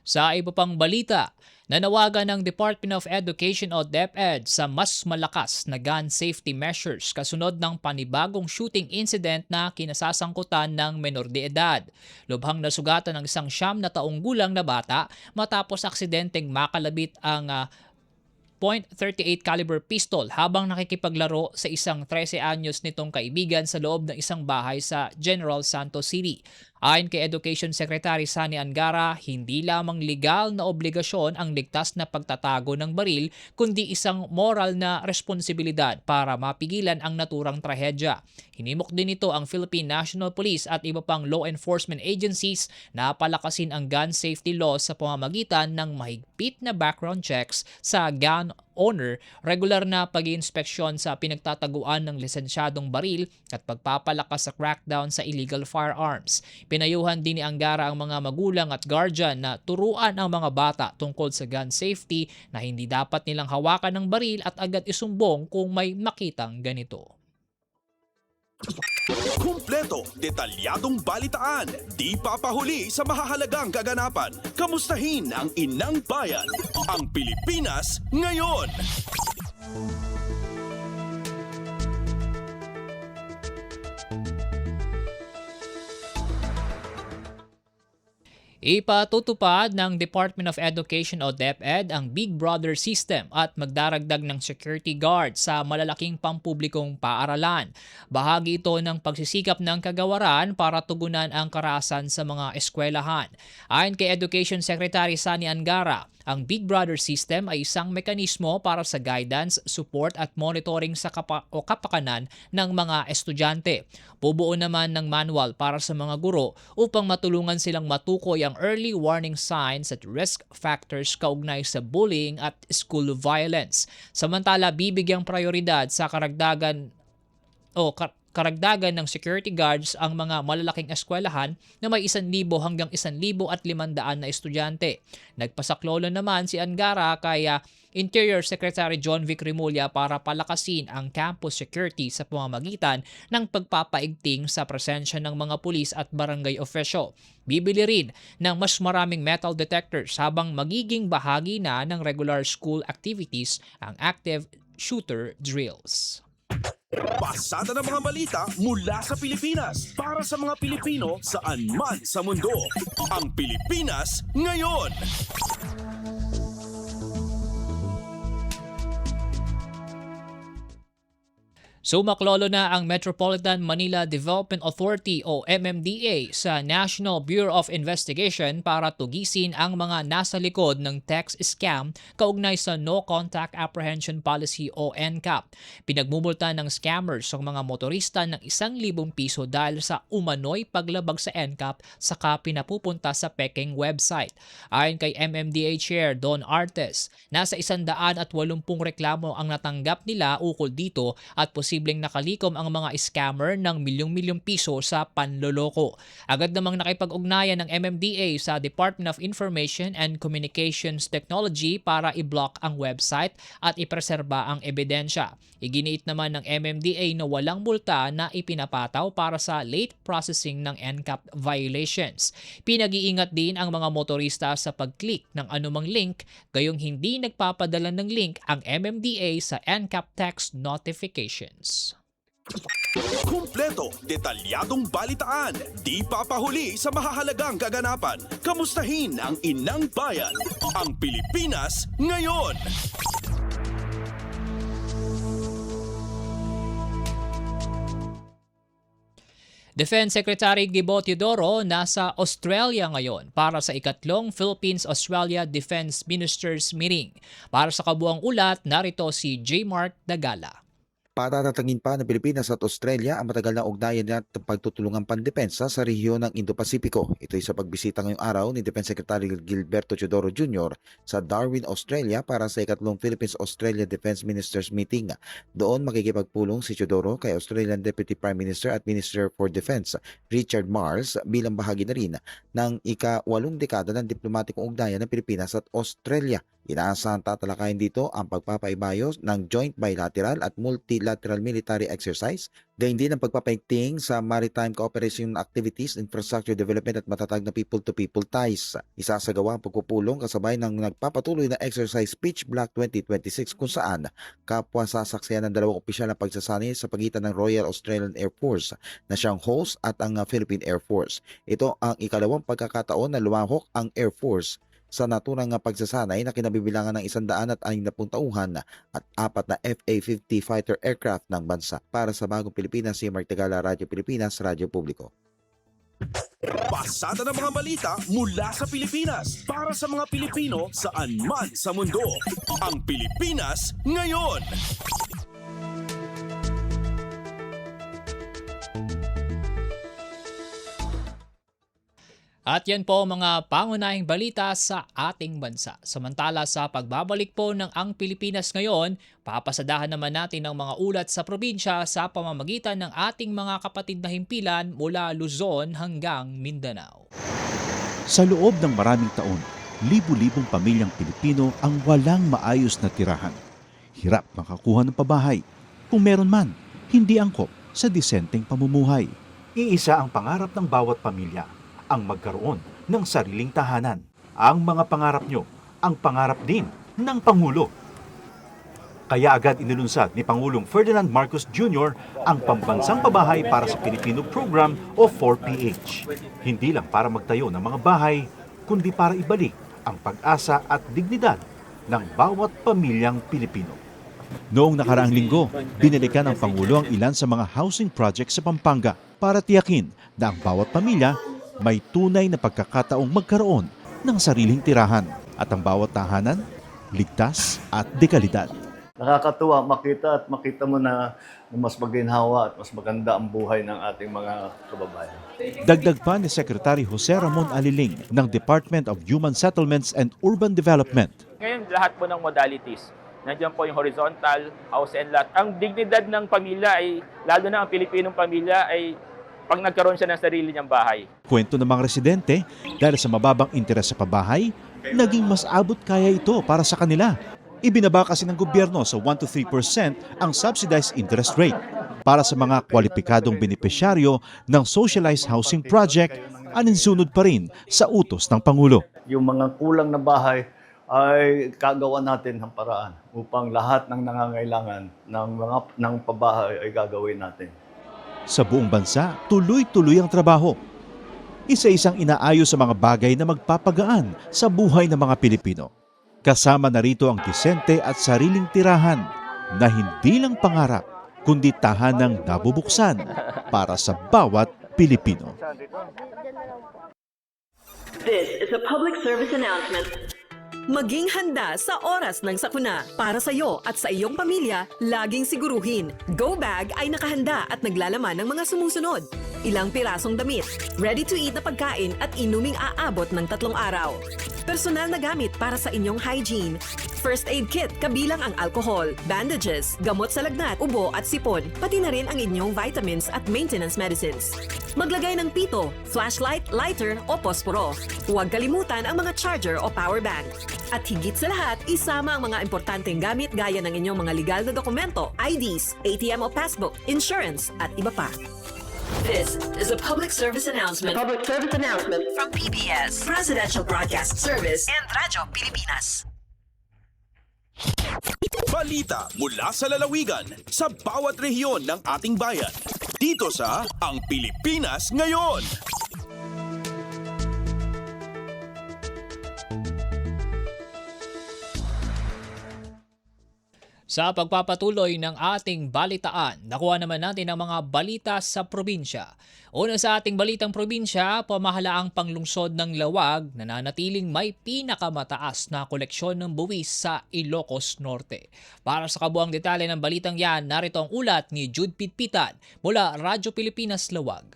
Sa iba pang balita, nanawagan ng Department of Education o DepEd sa mas malakas na gun safety measures kasunod ng panibagong shooting incident na kinasasangkutan ng menor de edad. Lubhang nasugatan ng isang 9 na taong gulang na bata matapos aksidenteng makalabit ang .38 caliber pistol habang nakikipaglaro sa isang 13 anyos nitong kaibigan sa loob ng isang bahay sa General Santos City. Ayon kay Education Secretary Sani Angara, hindi lamang legal na obligasyon ang ligtas na pagtatago ng baril, kundi isang moral na responsibilidad para mapigilan ang naturang trahedya. Hinimok din ito ang Philippine National Police at iba pang law enforcement agencies na palakasin ang gun safety laws sa pamamagitan ng mahigpit na background checks sa gun owner, regular na pag-iinspeksyon sa pinagtataguan ng lisensyadong baril at pagpapalakas sa crackdown sa illegal firearms. Pinayuhan din ni Angara ang mga magulang at guardian na turuan ang mga bata tungkol sa gun safety na hindi dapat nilang hawakan ng baril at agad isumbong kung may makitang ganito. Kumpleto, detalyadong balitaan, di papahuli sa mahahalagang kaganapan. Kamustahin ang inang bayan, ang Pilipinas ngayon. Ipatutupad ng Department of Education o DepEd ang Big Brother system at magdaragdag ng security guard sa malalaking pampublikong paaralan. Bahagi ito ng pagsisikap ng kagawaran para tugunan ang karahasan sa mga eskwelahan. Ayon kay Education Secretary Sani Angara, ang Big Brother system ay isang mekanismo para sa guidance, support at monitoring sa kapakanan ng mga estudyante. Bubuo naman ng manual para sa mga guro upang matulungan silang matukoy ang early warning signs at risk factors kaugnay sa bullying at school violence. Samantala, bibigyang prioridad sa karagdagan ng security guards ang mga malalaking eskwelahan na may 1,000 hanggang 1,500 na estudyante. Nagpasaklolo naman si Angara kay Interior Secretary John Vic Remulla para palakasin ang campus security sa pamamagitan ng pagpapaigting sa presensya ng mga pulis at barangay official. Bibili rin ng mas maraming metal detectors habang magiging bahagi na ng regular school activities ang active shooter drills. Pasada ng mga balita mula sa Pilipinas para sa mga Pilipino saan man sa mundo. Ang Pilipinas ngayon. Sumaklolo na ang Metropolitan Manila Development Authority o MMDA sa National Bureau of Investigation para tugisin ang mga nasa likod ng tax scam kaugnay sa No Contact Apprehension Policy o NCAP. Pinagmumulta ng scammers ang mga motorista ng 1,000 piso dahil sa umano'y paglabag sa NCAP saka pinapupunta sa peking website. Ayon kay MMDA Chair Don Artes, nasa 180 reklamo ang natanggap nila ukol dito at posibleng nakalikom ang mga scammer ng milyong-milyong piso sa panloloko. Agad namang nakipag-ugnayan ng MMDA sa Department of Information and Communications Technology para i-block ang website at ipreserba ang ebidensya. Iginiit naman ng MMDA na walang multa na ipinapataw para sa late processing ng NCAP violations. Pinag-iingat din ang mga motorista sa pag-click ng anumang link, gayong hindi nagpapadala ng link ang MMDA sa NCAP text notifications. Kumpleto, detalyadong balitaan, di papahuli sa mahahalagang kaganapan. Kamustahin ang inang bayan, ang Pilipinas ngayon. Defense Secretary Gibo Teodoro nasa Australia ngayon para sa ikatlong Philippines-Australia Defense Ministers Meeting. Para sa kabuang ulat, narito si J. Mark Dagala. Patatatagin pa ng Pilipinas at Australia ang matagal na ugnayan at pagtutulungang pandepensa sa rehiyon ng Indo-Pasifiko. Ito ay sa pagbisita ngayong araw ni Defense Secretary Gilberto Teodoro Jr. sa Darwin, Australia para sa ikatlong Philippines-Australia Defense Ministers Meeting. Doon makikipagpulong si Teodoro kay Australian Deputy Prime Minister at Minister for Defense Richard Marles bilang bahagi na rin ng ika-8 dekada ng diplomatikong ugnayan ng Pilipinas at Australia. Inaasahan tatalakayin dito ang pagpapaibayos ng joint bilateral at multilateral military exercise, gayon din ang pagpapaigting sa maritime cooperation activities, infrastructure development at matatag na people-to-people ties. Isasagawa ang pagpupulong kasabay ng nagpapatuloy na exercise Pitch Black 2026 kung saan kapwa sasaksiyan ng dalawang opisyal na pagsasanay sa pagitan ng Royal Australian Air Force na siyang host at ang Philippine Air Force. Ito ang ikalawang pagkakataon na lumahok ang Air Force sa naturang pagsasanay na kinabibilangan ng 160 tauhan at 4 na FA-50 fighter aircraft ng bansa. Para sa Bagong Pilipinas, si Mark Tagala, Radyo Pilipinas, Radyo Publiko. Pasada ng mga balita mula sa Pilipinas para sa mga Pilipino saan man sa mundo. Ang Pilipinas ngayon. At yan po mga pangunahing balita sa ating bansa. Samantala sa pagbabalik po ng Ang Pilipinas Ngayon, papasadahan naman natin ang mga ulat sa probinsya sa pamamagitan ng ating mga kapatid na himpilan mula Luzon hanggang Mindanao. Sa loob ng maraming taon, libu-libong pamilyang Pilipino ang walang maayos na tirahan. Hirap makakuha ng pabahay. Kung meron man, hindi angkop sa disenteng pamumuhay. Iisa ang pangarap ng bawat pamilya, ang magkaroon ng sariling tahanan. Ang mga pangarap nyo, ang pangarap din ng Pangulo. Kaya agad inilunsad ni Pangulong Ferdinand Marcos Jr. ang pambansang pabahay para sa Pilipino Program o 4PH. Hindi lang para magtayo ng mga bahay, kundi para ibalik ang pag-asa at dignidad ng bawat pamilyang Pilipino. Noong nakaraang linggo, binalikan ng Pangulo ang ilan sa mga housing projects sa Pampanga para tiyakin na ang bawat pamilya may tunay na pagkakataong magkaroon ng sariling tirahan at ang bawat tahanan ligtas at dekalidad. Nakakatuwa makita mo na mas maginhawa at mas maganda ang buhay ng ating mga kababayan. Dagdag pa ni Secretary Jose Ramon Aliling ng Department of Human Settlements and Urban Development. Ngayon, lahat po ng modalities. Nandiyan po yung horizontal, house and lot. Ang dignidad ng pamilya ay, lalo na ang Pilipinong pamilya, ay pag nagkaroon siya ng sarili niyang bahay. Kwento ng mga residente, dahil sa mababang interes sa pabahay, naging mas abot kaya ito para sa kanila. Ibinaba kasi ng gobyerno sa 1 to 3% ang subsidized interest rate. Para sa mga kwalipikadong benepisyaryo ng socialized housing project, aninsunod pa rin sa utos ng Pangulo. Yung mga kulang na bahay ay kagawa natin ng paraan upang lahat ng nangangailangan ng pabahay ay gagawin natin. Sa buong bansa, tuloy-tuloy ang trabaho. Isa-isang inaayos sa mga bagay na magpapagaan sa buhay ng mga Pilipino. Kasama na rito ang disente at sariling tirahan na hindi lang pangarap, kundi tahanang nabubuksan para sa bawat Pilipino. This is a public service announcement. Maging handa sa oras ng sakuna. Para sa iyo at sa iyong pamilya, laging siguruhin. Go Bag ay nakahanda at naglalaman ng mga sumusunod. Ilang pirasong damit, ready-to-eat na pagkain at inuming aabot ng 3 araw. Personal na gamit para sa inyong hygiene. First aid kit kabilang ang alcohol, bandages, gamot sa lagnat, ubo at sipon, pati na rin ang inyong vitamins at maintenance medicines. Maglagay ng pito, flashlight, lighter o posporo. Huwag kalimutan ang mga charger o power bank. At higit sa lahat, isama ang mga importanteng gamit gaya ng inyong mga legal na dokumento, IDs, ATM o passbook, insurance at iba pa. This is a public service announcement. Public service announcement from PBS, Presidential Broadcast Service and Radyo Pilipinas. Balita mula sa lalawigan sa bawat rehiyon ng ating bayan. Dito sa Ang Pilipinas Ngayon. Sa pagpapatuloy ng ating balitaan, nakuha naman natin ang mga balita sa probinsya. Una sa ating balitang probinsya, pamahalaang panglungsod ng Lawag nananatiling may pinakamataas na koleksyon ng buwis sa Ilocos Norte. Para sa kabuang detalye ng balitang yan, narito ang ulat ni Jude Pitpitan mula Radyo Pilipinas Lawag.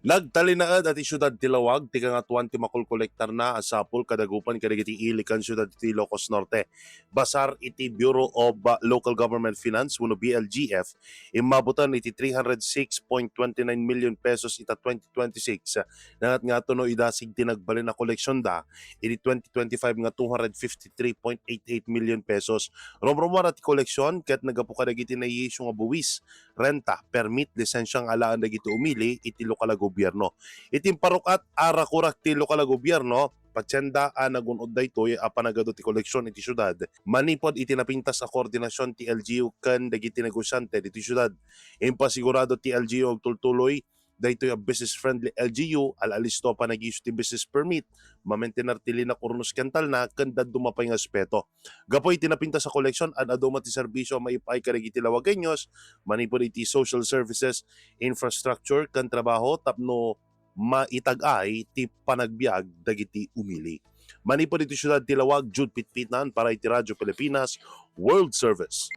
Nagtalinaad at siyudad ti Lawag, tiga nga 20 makulkolektar na asapul kadagupan kadagiti ilikan siyudad ti Ilocos Norte. Basar iti Bureau of Local Government Finance, wano BLGF, imabutan iti 306.29 million pesos ita 2026. Nangat nga ito no idasig tinagbalin na koleksyon da, iti 2025 nga 253.88 million pesos. Romromar at koleksyon, kat nagapukadagiti na iisyo nga buwis, renta, permit, lisensyang alaan dagiti umili, iti lokal gobyerno. Itim parukat arakurak ti lokal gobyerno patsenda nagunod daytoy apanagado ti koleksyon iti syudad. Manipod iti napintas a koordinasyon ti LGU ken dagiti negosyante iti syudad. Impasigurado ti LGU og tultuloy daytoy a business friendly LGU alalisto pa nag-issue ti business permit mamentenar ti linak urnos kental na ken dumapay nga aspeto. Gapoy iti napintas sa koleksyon aduma ti serbisyo maipay kadagiti lawagenyos manipod iti social services, infrastructure ken trabaho tapno maitag-ay ti panagbiag dagiti umili. Manipod iti syudad ti Lawag, Jude Pitpitan para iti Radyo Pilipinas World Service.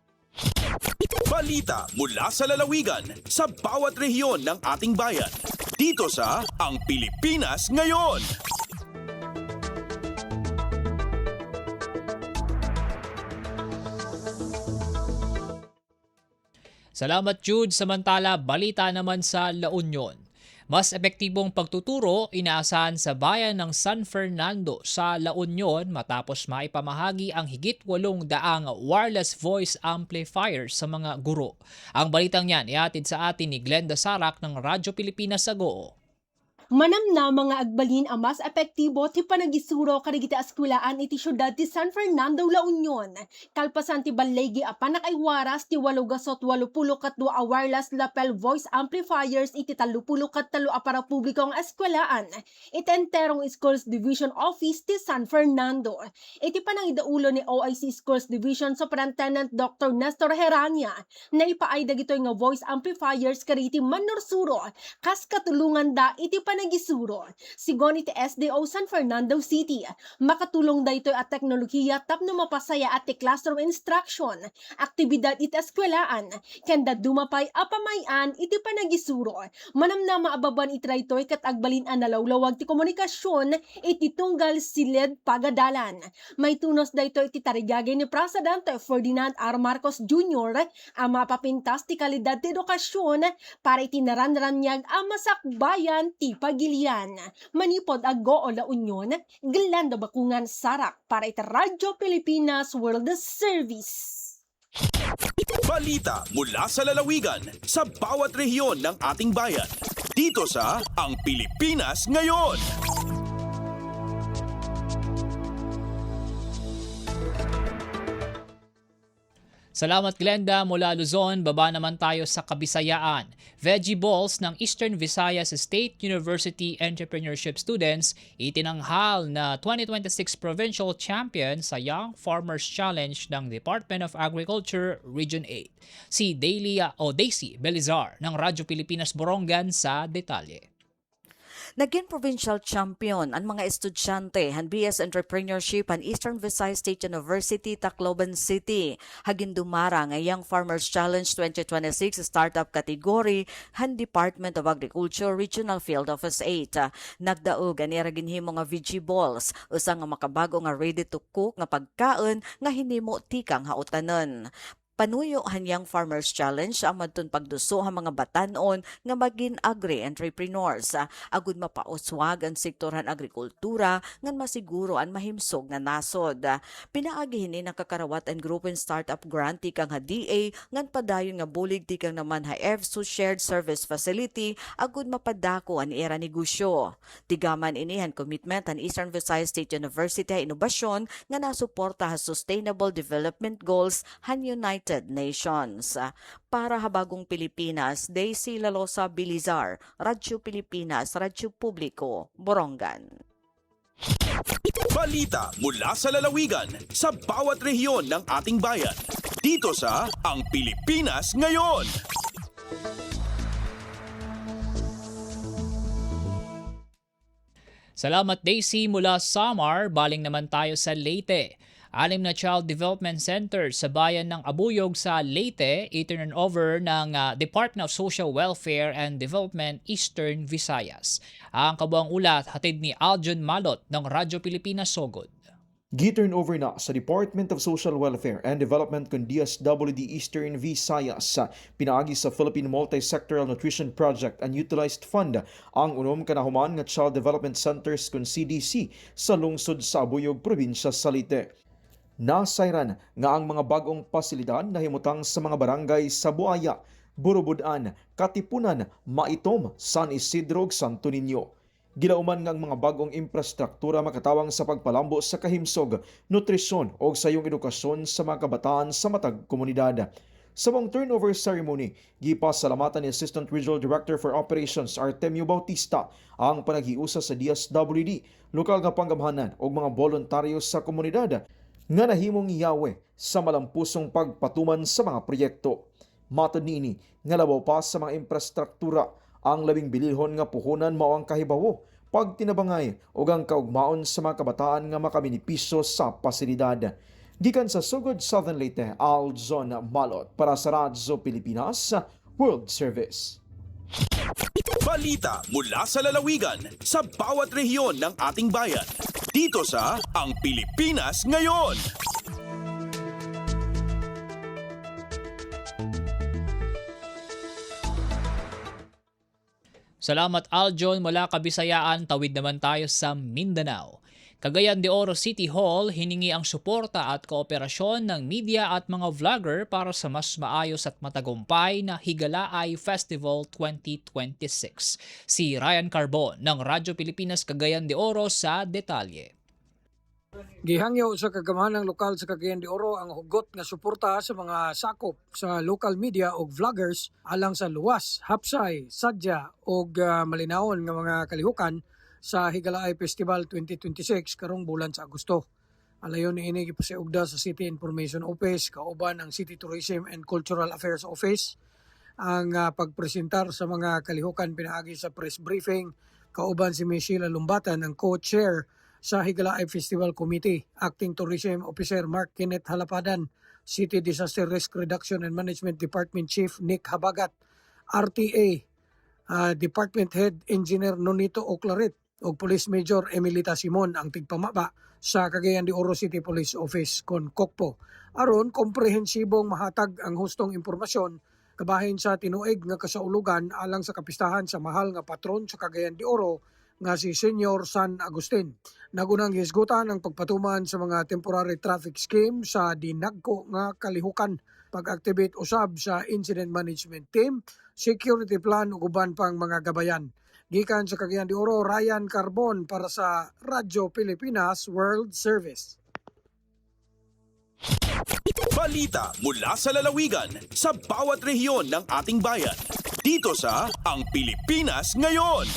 Balita mula sa lalawigan sa bawat rehiyon ng ating bayan. Dito sa Ang Pilipinas Ngayon. Salamat Jude. Samantala, balita naman sa La Union. Mas epektibong pagtuturo inaasahan sa bayan ng San Fernando sa La Union matapos maipamahagi ang higit 800 wireless voice amplifiers sa mga guro. Ang balitang yan ihatid sa atin ni Glenda Sarak ng Radyo Pilipinas sa Go. Manam na mga agbalin ang mas epektibo ti panagisuro karigiti askwelaan iti syudad ti San Fernando, La Union. Kalpasan ti balegi a panakaywaras ti 880 a wireless lapel voice amplifiers iti 33 a para publikong askwelaan. Iti enterong Schools Division Office ti San Fernando. Iti panangidaulo ni OIC Schools Division Superintendent Dr. Nestor Herania na ipaaydag ito nga voice amplifiers kariti Manorsuro kas katulungan da iti panagisuro. Sigon iti SDO San Fernando City, makatulong da ito at teknolohiya tapno mapasaya at ti classroom instruction, aktibidad iti eskwelaan, kanda dumapay apamayan iti panagisuro. Manam na maababan iti ito'y kat agbalin ang nalawlawag ti komunikasyon iti tunggal silid pagadalan. May tunos da ito iti tarigagay ni Presidente Ferdinand R. Marcos Jr. ang mapapintas ti kalidad ti edukasyon para iti naranranyag ang masakbayan ti pagilian. Manipod ago o La Union, Glenda Bakungan Sarak para iti Radyo Pilipinas World Service. Balita mula sa lalawigan sa bawat rehiyon ng ating bayan. Dito sa Ang Pilipinas Ngayon. Salamat Glenda mula Luzon, baba naman tayo sa Kabisayaan. Veggie Balls ng Eastern Visayas State University Entrepreneurship Students itinanghal na 2026 Provincial Champion sa Young Farmers Challenge ng Department of Agriculture Region 8. Si Daisy Belizar ng Radyo Pilipinas Borongan sa detalye. Naging provincial champion ang mga estudyante han BS Entrepreneurship han Eastern Visayas State University, Tacloban City. Hagin dumara nga Young Farmers Challenge 2026 startup category han Department of Agriculture Regional Field Office 8. Nagdaog ani ra ginhimo nga veggie balls, usa nga makabago nga ready to cook nga pagkaon nga hinimo tikang hautanon. Panuyo hanyang Farmers Challenge ang madton pagduso ang mga batanon nga maging agri-entrepreneurs. Agud mapauswag ang sektoran agrikultura ngan masiguro ang mahimsog na nasod. Pinaagi hini ng Kakarawat and Group and Startup Grant tikang ha DA ngan padayon nga bulig tikang naman ha EFSU Shared Service Facility agud mapadako ang era negosyo. Tigaman inihan commitment ang Eastern Visayas State University ha inobasyon nga nasuporta ha Sustainable Development Goals han United Nations. Para habagong Pilipinas, Daisy Lalosa Bilizar, Radyo Pilipinas, Radyo Publiko, Borongan. Balita mula sa lalawigan sa bawat rehiyon ng ating bayan. Dito sa Ang Pilipinas Ngayon. Salamat Daisy mula Samar, baling naman tayo sa Leyte. 6 na Child Development Center sa bayan ng Abuyog sa Leyte, i-turn over ng Department of Social Welfare and Development Eastern Visayas. Ang kabuang ulat hatid ni Aljon Malot ng Radyo Pilipinas Sogod. Gi-turn over na sa Department of Social Welfare and Development kung DSWD Eastern Visayas pinaagi sa Philippine Multi-Sectoral Nutrition Project and Utilized Fund ang unom kanahuman nga Child Development Centers kung CDC sa lungsod sa Abuyog, probinsya sa Leyte. Nasayran nga ang mga bagong pasilidad na himutang sa mga barangay sa Buaya, Burubudan, Katipunan, Maitom, San Isidro, Santo Niño. Gilauman nga ang mga bagong infrastruktura makatawang sa pagpalambo sa kahimsog, nutrisyon o sayong edukasyon sa mga kabataan sa matag komunidad. Sa mong turnover ceremony, gipasalamatan ni Assistant Regional Director for Operations Artemio Bautista ang panaghiusa sa DSWD, lokal nga panggamhanan o mga voluntaryo sa komunidad nga nahimong iyawe sa malampusong pagpatuman sa mga proyekto. Matod niini nga labaw pa sa mga infrastruktura ang labing bilihon nga puhunan mao ang kahibawo pag tinabangay ug ang kaugmaon sa mga kabataan nga makabinipisyo sa pasilidad. Gikan sa Sugod, Southern Leyte, Aljon Malot para sa Radyo Pilipinas World Service. Balita mula sa lalawigan sa bawat rehiyon ng ating bayan. Dito sa Ang Pilipinas Ngayon. Salamat Aljon mula Kabisayaan, tawid naman tayo sa Mindanao. Cagayan de Oro City Hall hiningi ang suporta at kooperasyon ng media at mga vlogger para sa mas maayos at matagumpay na Higalaay Festival 2026. Si Ryan Carbon ng Radyo Pilipinas Cagayan de Oro sa detalye. Gihangyo sa kagamahanang lokal sa Cagayan de Oro ang hugot nga suporta sa mga sakop sa local media o vloggers alang sa luwas, hapsay, sadya o malinawon nga mga kalihukan sa Higalaay Festival 2026 karong bulan sa Agosto. Alayon niini gipasiugda sa City Information Office kauban ang City Tourism and Cultural Affairs Office ang pagpresentar sa mga kalihukan pinaagi sa press briefing kauban si Michelle Lumbatan ang co-chair sa Higalaay Festival Committee, Acting Tourism Officer Mark Kenneth Halapadan, City Disaster Risk Reduction and Management Department Chief Nick Habagat, RTA Department Head Engineer Nonito Oclarit, o Police Major Emilita Simon ang tigpamaba sa Cagayan de Oro City Police Office kon Kokpo. Aron komprehensibong mahatag ang hustong impormasyon kabahin sa tinuig nga kasaulugan alang sa kapistahan sa mahal nga patron sa Cagayan de Oro nga si Senior San Agustin. Nagunang hisgutan ang pagpatuman sa mga temporary traffic scheme sa dinagko nga kalihukan, pag-activate usab sa incident management team, security plan ug uban pang mga gabayan. Gikan sa Cagayan de Oro, Ryan Carbon para sa Radyo Pilipinas World Service. Balita mula sa lalawigan sa bawat rehiyon ng ating bayan. Dito sa Ang Pilipinas Ngayon.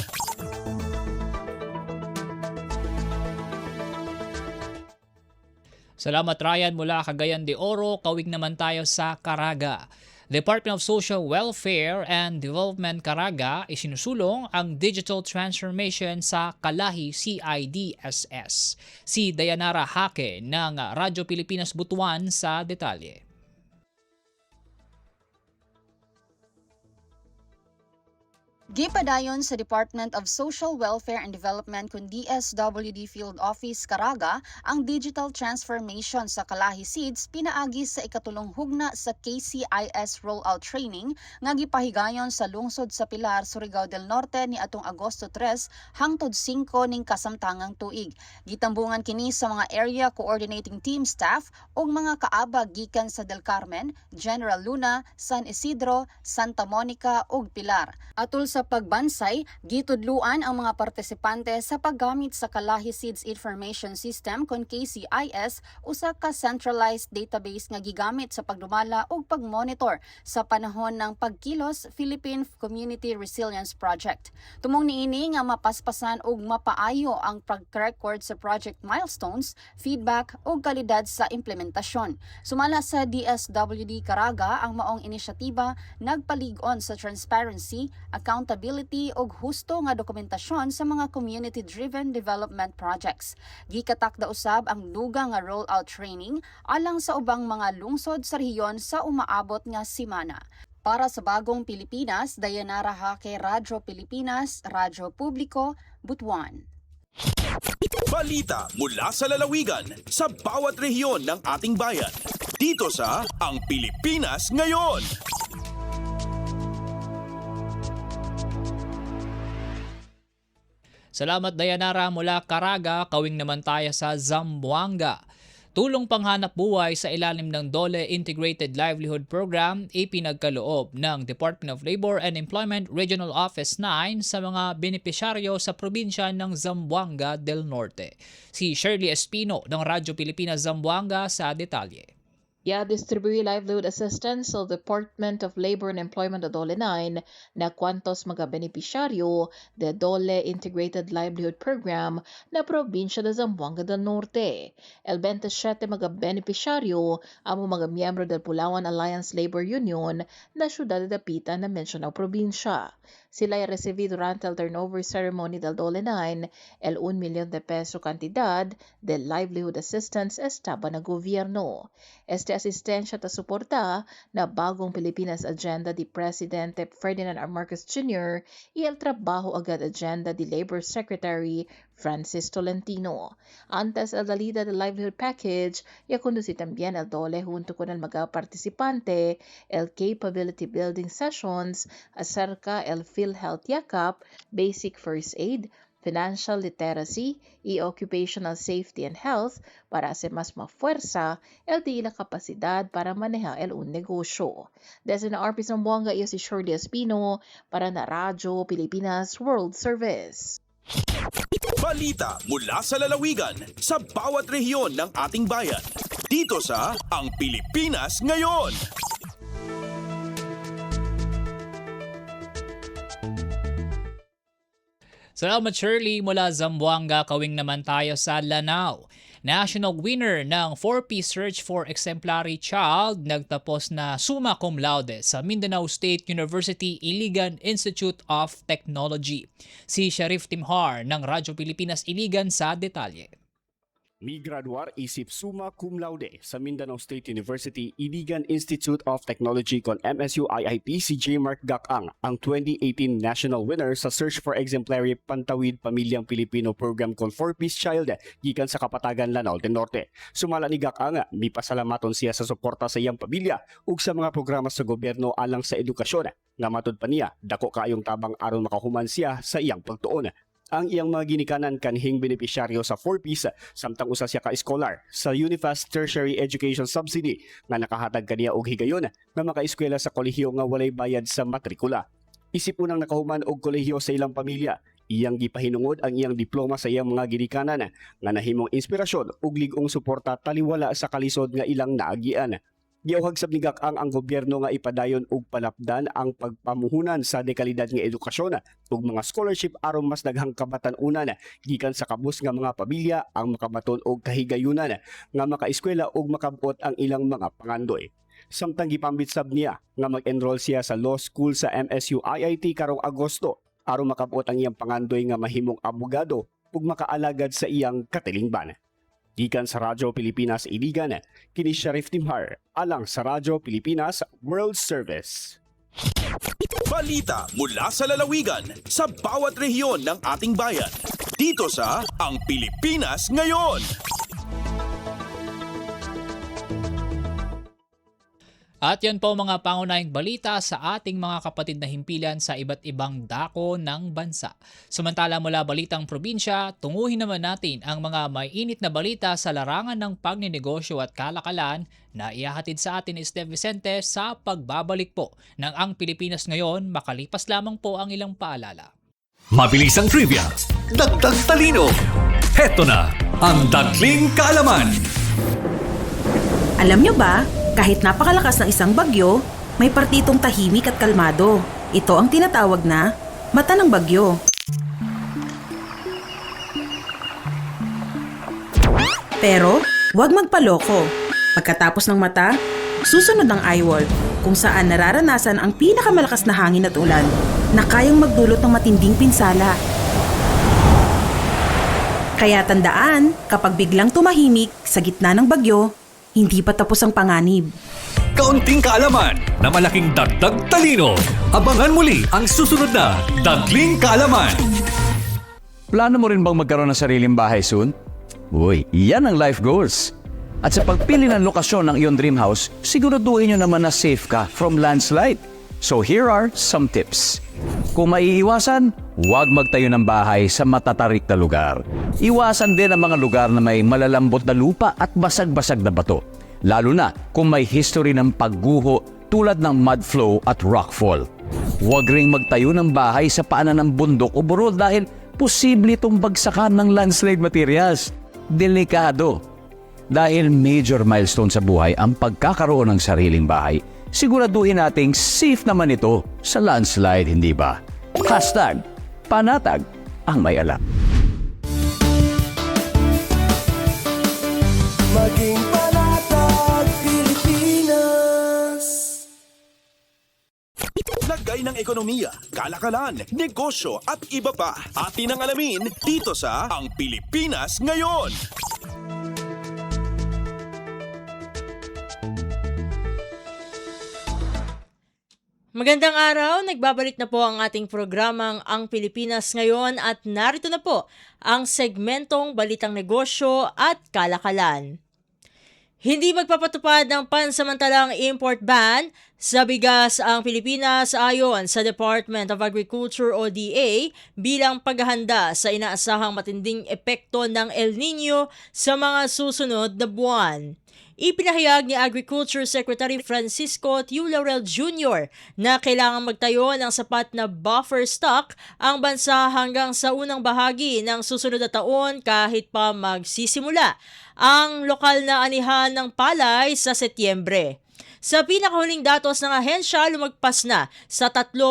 Salamat Ryan mula Cagayan de Oro. Kawig naman tayo sa Caraga. Department of Social Welfare and Development Caraga isinusulong ang digital transformation sa Kalahi CIDSS. Si Dayanara Hake ng Radyo Pilipinas Butuan sa detalye. Gipadayon sa Department of Social Welfare and Development kun DSWD Field Office Caraga ang digital transformation sa Kalahi SEEDS pinaagi sa ikatulong hugna sa KCIS rollout training nga gipahigayon sa lungsod sa Pilar, Surigao del Norte ni atong Agosto 3 hangtod 5 ning kasamtangang tuig. Gitambungan kini sa mga area coordinating team staff ug mga kaabag gikan sa Del Carmen, General Luna, San Isidro, Santa Monica ug Pilar. Atul sa pagbansay, gitudluan ang mga partisipante sa paggamit sa Kalahi SEEDS Information System kon KCIS, usa ka centralized database nga gigamit sa pagdumala ug pagmonitor sa panahon ng Pagkilos Philippine Community Resilience Project. Tumong niini nga mapaspasan ug mapaayo ang pag-record sa project milestones, feedback ug kalidad sa implementasyon. Sumala sa DSWD Caraga, ang maong inisyatiba nagpalig-on sa transparency, accountability ug husto nga dokumentasyon sa mga community-driven development projects. Gikatakda usab ang dugang nga rollout training alang sa ubang mga lungsod sa rehiyon sa umaabot nga semana. Para sa Bagong Pilipinas, Dayanara Hake, Radyo Pilipinas, Radyo Publiko, Butuan. Balita mula sa lalawigan sa bawat rehiyon ng ating bayan. Dito sa Ang Pilipinas Ngayon. Salamat Dayanara mula Caraga. Kawing naman tayo sa Zamboanga. Tulong panghanap buhay sa ilalim ng DOLE Integrated Livelihood Program ipinagkaloob ng Department of Labor and Employment Regional Office 9 sa mga benepisyaryo sa probinsya ng Zamboanga del Norte. Si Shirley Espino ng Radyo Pilipinas Zamboanga sa detalye. Distribuye livelihood assistance sa Department of Labor and Employment o DOLE 9 na kwantos mga benepisyaryo de DOLE Integrated Livelihood Program na probinsya ng Zamboanga del Norte. El 27 mga benepisyaryo ang mga miyembro del Pulawan Alliance Labor Union na syudad de Dapitan na mensyonang probinsya. Sila ay recibi durante el turnover ceremony del DOLE 9 el 1 milyon de peso cantidad de livelihood assistance estaba na gobyerno. Este asistensya at suporta na Bagong Pilipinas Agenda di Presidente Ferdinand R. Marcos Jr. y el Trabajo Agad Agenda di Labor Secretary Francis Tolentino. Antes el Dalida del Livelihood Package, ya conduce también el DOLE junto con el mga participante el Capability Building Sessions acerca el PhilHealth Yakap, Basic First Aid, financial literacy y occupational safety and health para hacer más mafuerza el de la capacidad para manejar un negosyo. Desde na RP Zamboanga, iyo si Shirley Espino para na Radyo Pilipinas World Service. Balita mula sa lalawigan sa bawat rehiyon ng ating bayan. Dito sa Ang Pilipinas Ngayon. Salamat Shirley mula Zamboanga. Kawing naman tayo sa Lanao. National winner ng 4P Search for Exemplary Child nagtapos na summa cum laude sa Mindanao State University Iligan Institute of Technology. Si Sharif Timhar ng Radyo Pilipinas Iligan sa detalye. May graduar isip summa cum laude sa Mindanao State University Iligan Institute of Technology kon MSU IIT si J. Mark Gakang, ang 2018 national winner sa Search for Exemplary Pantawid Pamilyang Pilipino Program kon 4P's Child gikan sa Kapatagan, Lanao del Norte. Sumala ni Gakang, may pasalamaton siya sa suporta sa iyang pamilya ug sa mga programa sa gobyerno alang sa edukasyon. Nga matud pa niya, dako kaayong tabang aron makahuman siya sa iyang pagtuon. Ang iyang mga ginikanan kanhing benepisyaryo sa 4Ps samtang usa siya ka-scholar sa Unifast Tertiary Education Subsidy nga nakahatag kaniya og higayon nga makaeskwela sa kolehiyo nga walay bayad sa matrikula. Isip unang nakahuman og kolehiyo sa ilang pamilya, iyang gipahinungod ang iyang diploma sa iyang mga ginikanan nga nahimong inspirasyon ug lig-ong suporta taliwala sa kalisod nga ilang naagian. Giauhag sa Gakang ang gobyerno nga ipadayon og palapdan ang pagpamuhunan sa dekalidad nga edukasyon ug mga scholarship aron mas daghang kabatan-unan gikan sa kabus nga mga pamilya ang makabaton og kahigayunan nga makaeskwela ug makabot ang ilang mga pangandoy. Samtang gipambitsab niya nga mag-enroll siya sa law school sa MSU IIT karong Agosto aron makabot ang iyang pangandoy nga mahimong abogado ug makaalagad sa iyang katilingban. Gikan sa Radyo Pilipinas Iligan, kini Sharif Timhar, alang sa Radyo Pilipinas World Service. Balita mula sa lalawigan sa bawat rehiyon ng ating bayan. Dito sa Ang Pilipinas Ngayon. At yan po mga pangunahing balita sa ating mga kapatid na himpilan sa iba't ibang dako ng bansa. Samantala mula balitang probinsya, tunguhin naman natin ang mga may init na balita sa larangan ng pagninegosyo at kalakalan na ihahatid sa atin ni Steve Vicente sa pagbabalik po ng Ang Pilipinas Ngayon, makalipas lamang po ang ilang paalala. Mabilis ang trivia, dagdag talino. Heto na ang Dagling Kaalaman. Alam nyo ba, kahit napakalakas ng isang bagyo, may partitong tahimik at kalmado. Ito ang tinatawag na mata ng bagyo. Pero, huwag magpaloko. Pagkatapos ng mata, susunod ang eyewall, kung saan nararanasan ang pinakamalakas na hangin at ulan na kayang magdulot ng matinding pinsala. Kaya tandaan, kapag biglang tumahimik sa gitna ng bagyo, hindi pa tapos ang panganib. Kaunting kaalaman na malaking dagdag talino. Abangan muli ang susunod na Dagling Kaalaman. Plano mo rin bang magkaroon ng sariling bahay soon? Uy, yan ang life goals. At sa pagpili ng lokasyon ng iyong dream house, siguraduhin nyo naman na safe ka from landslide. So here are some tips. Kung maiiwasan, huwag magtayo ng bahay sa matatarik na lugar. Iwasan din ang mga lugar na may malalambot na lupa at basag-basag na bato. Lalo na kung may history ng pagguho tulad ng mud flow at rockfall. Huwag ring magtayo ng bahay sa paanan ng bundok o burol dahil posible itong bagsakan ng landslide materials. Delikado. Dahil major milestone sa buhay ang pagkakaroon ng sariling bahay, siguraduhin nating safe naman ito sa landslide, hindi ba? #Panatag ang may alam. Maging panatag, Pilipinas. Lagay ng ekonomiya, kalakalan, negosyo at iba pa. Atin ang alamin dito sa Ang Pilipinas Ngayon. Magandang araw, nagbabalik na po ang ating programang Ang Pilipinas Ngayon at narito na po ang segmentong Balitang Negosyo at Kalakalan. Hindi magpapatupad ng pansamantalang import ban Sa bigas ang Pilipinas ayon sa Department of Agriculture o DA bilang paghahanda sa inaasahang matinding epekto ng El Nino sa mga susunod na buwan. Ipinahayag ni Agriculture Secretary Francisco Tiu Laurel Jr. na kailangang magtayo ng sapat na buffer stock ang bansa hanggang sa unang bahagi ng susunod na taon kahit pa magsisimula ang lokal na anihan ng palay sa Setyembre. Sa pinakahuling datos ng ahensya, lumagpas na sa 3.3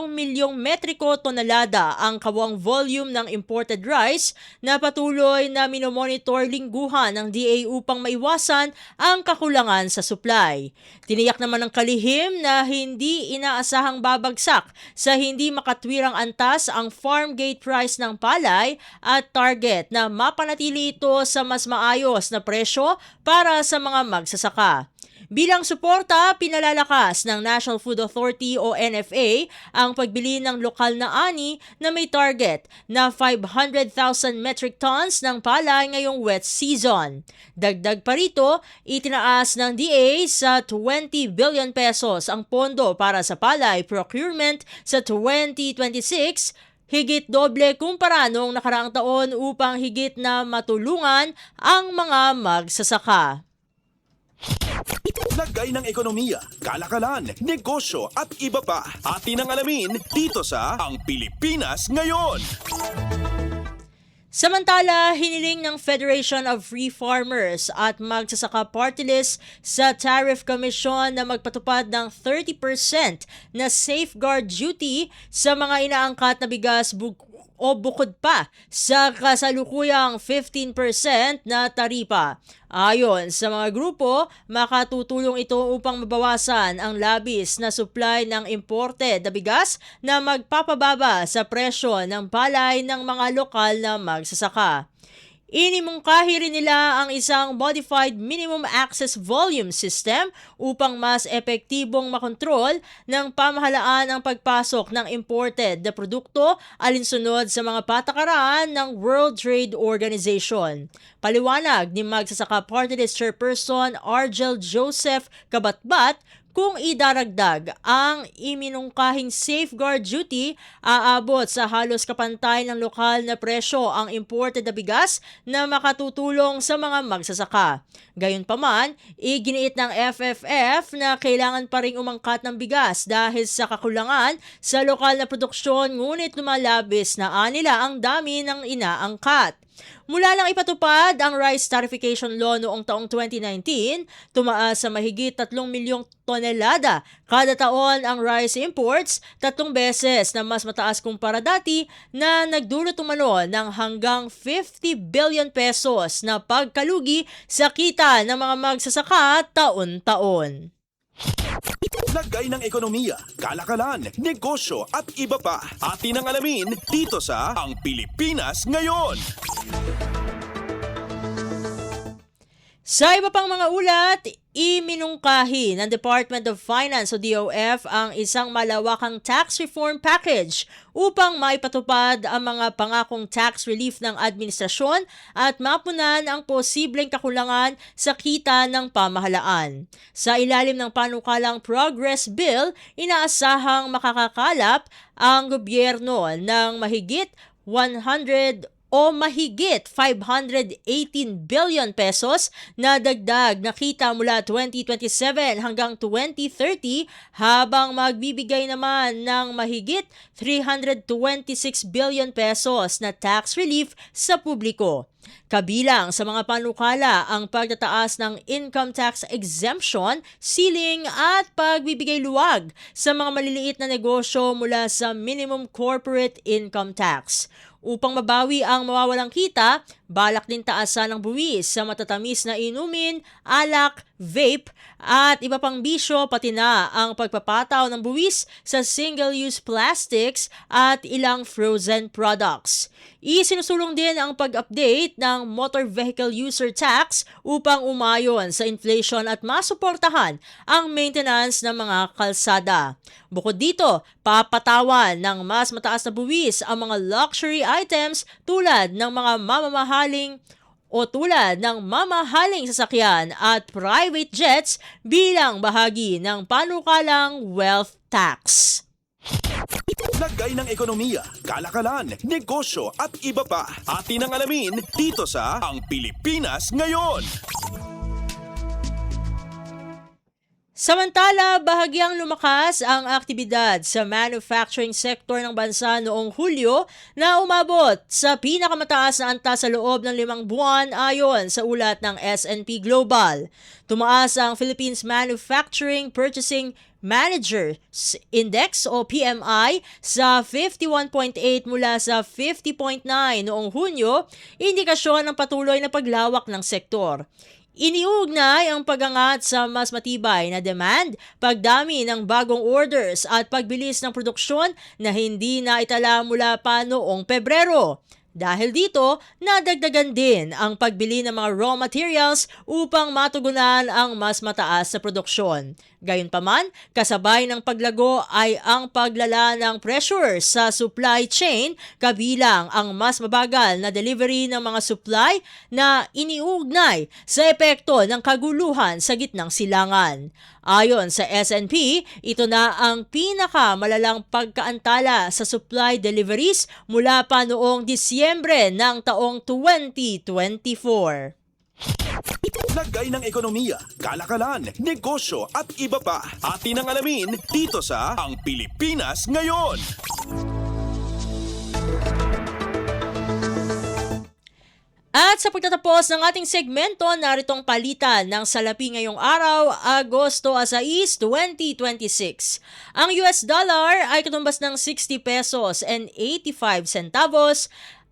milyong metriko tonelada ang kawang volume ng imported rice na patuloy na minomonitor lingguhan ng DA upang maiwasan ang kakulangan sa supply. Tiniyak naman ng kalihim na hindi inaasahang babagsak sa hindi makatwirang antas ang farm gate price ng palay at target na mapanatili ito sa mas maayos na presyo para sa mga magsasaka. Bilang suporta, pinalalakas ng National Food Authority o NFA ang pagbili ng lokal na ani na may target na 500,000 metric tons ng palay ngayong wet season. Dagdag pa rito, itinaas ng DA sa 20 billion pesos ang pondo para sa palay procurement sa 2026, higit doble kumpara noong nakaraang taon upang higit na matulungan ang mga magsasaka. Lagay ng ekonomiya, kalakalan, negosyo at iba pa. Atin ang alamin dito sa Ang Pilipinas Ngayon. Samantala, hiniling ng Federation of Free Farmers at Magsasaka Party List sa Tariff Commission na magpatupad ng 30% na safeguard duty sa mga inaangkat na bigas o bukod pa sa kasalukuyang 15% na taripa. Ayon sa mga grupo, makatutulong ito upang mabawasan ang labis na supply ng imported na bigas na magpapababa sa presyo ng palay ng mga lokal na magsasaka. Inimungkahi rin nila ang isang Modified Minimum Access Volume System upang mas epektibong makontrol ng pamahalaan ang pagpasok ng imported na produkto alinsunod sa mga patakaran ng World Trade Organization. Paliwanag ni Magsasaka Party List Chairperson Argel Joseph Kabatbat, kung idaragdag ang iminungkahing safeguard duty, aabot sa halos kapantay ng lokal na presyo ang imported na bigas na makatutulong sa mga magsasaka. Gayunpaman, iginiit ng FFF na kailangan pa ring umangkat ng bigas dahil sa kakulangan sa lokal na produksyon, ngunit lumalabis na nila ang dami ng inaangkat. Mula lang ipatupad ang rice tarification law noong taong 2019, tumaas sa mahigit 3 milyong tonelada kada taon ang rice imports, 3 beses na mas mataas kumpara dati na nagdulot umano ng hanggang 50 billion pesos na pagkalugi sa kita ng mga magsasaka taon-taon. Lagay ng ekonomiya, kalakalan, negosyo at iba pa. Atin ang alamin dito sa Ang Pilipinas Ngayon. Sa iba pang mga ulat, iminungkahi ng Department of Finance o DOF ang isang malawakang tax reform package upang maipatupad ang mga pangakong tax relief ng administrasyon at mapunan ang posibleng kakulangan sa kita ng pamahalaan. Sa ilalim ng panukalang Progress Bill, inaasahang makakakalap ang gobyerno ng mahigit 518 billion pesos na dagdag na kita mula 2027 hanggang 2030 habang magbibigay naman ng mahigit 326 billion pesos na tax relief sa publiko. Kabilang sa mga panukala ang pagtataas ng income tax exemption, ceiling at pagbibigay luwag sa mga maliliit na negosyo mula sa minimum corporate income tax. Upang mabawi ang mawawalang kita, balak din taasan ng buwis sa matatamis na inumin, alak, vape at iba pang bisyo, pati na ang pagpapataw ng buwis sa single-use plastics at ilang frozen products. Isinusulong din ang pag-update ng motor vehicle user tax upang umayon sa inflation at masuportahan ang maintenance ng mga kalsada. Bukod dito, papatawan ng mas mataas na buwis ang mga luxury items tulad ng mga mamamahaling o tulad ng mamahaling sasakyan at private jets bilang bahagi ng panukalang wealth tax. Lagay ng ekonomiya, kalakalan, negosyo at iba pa. Atin ang alamin dito sa Ang Pilipinas Ngayon. Samantala, bahagyang lumakas ang aktibidad sa manufacturing sector ng bansa noong Hulyo na umabot sa pinakamataas na antas sa loob ng 5 buwan ayon sa ulat ng S&P Global. Tumaas ang Philippines Manufacturing Purchasing Managers Index o PMI sa 51.8 mula sa 50.9 noong Hunyo, indikasyon ng patuloy na paglawak ng sektor. Iniugnay ang pagangat sa mas matibay na demand, pagdami ng bagong orders at pagbilis ng produksyon na hindi na itala mula pa noong Pebrero. Dahil dito, nadagdagan din ang pagbili ng mga raw materials upang matugunan ang mas mataas na produksyon. Gayunpaman, kasabay ng paglago ay ang paglala ng pressure sa supply chain kabilang ang mas mabagal na delivery ng mga supply na iniugnay sa epekto ng kaguluhan sa gitnang silangan. Ayon sa S&P, ito na ang pinakamalalang pagkaantala sa supply deliveries mula pa noong Disyembre ng taong 2024. Lagay ng ekonomiya, kalakalan, negosyo at iba pa. Atin ang alamin dito sa Ang Pilipinas Ngayon. At sa pagtatapos ng ating segmento, naritong palitan ng salapi ngayong araw, Agosto 6, 2026. Ang US dollar ay katumbas ng 60 pesos and 85 centavos,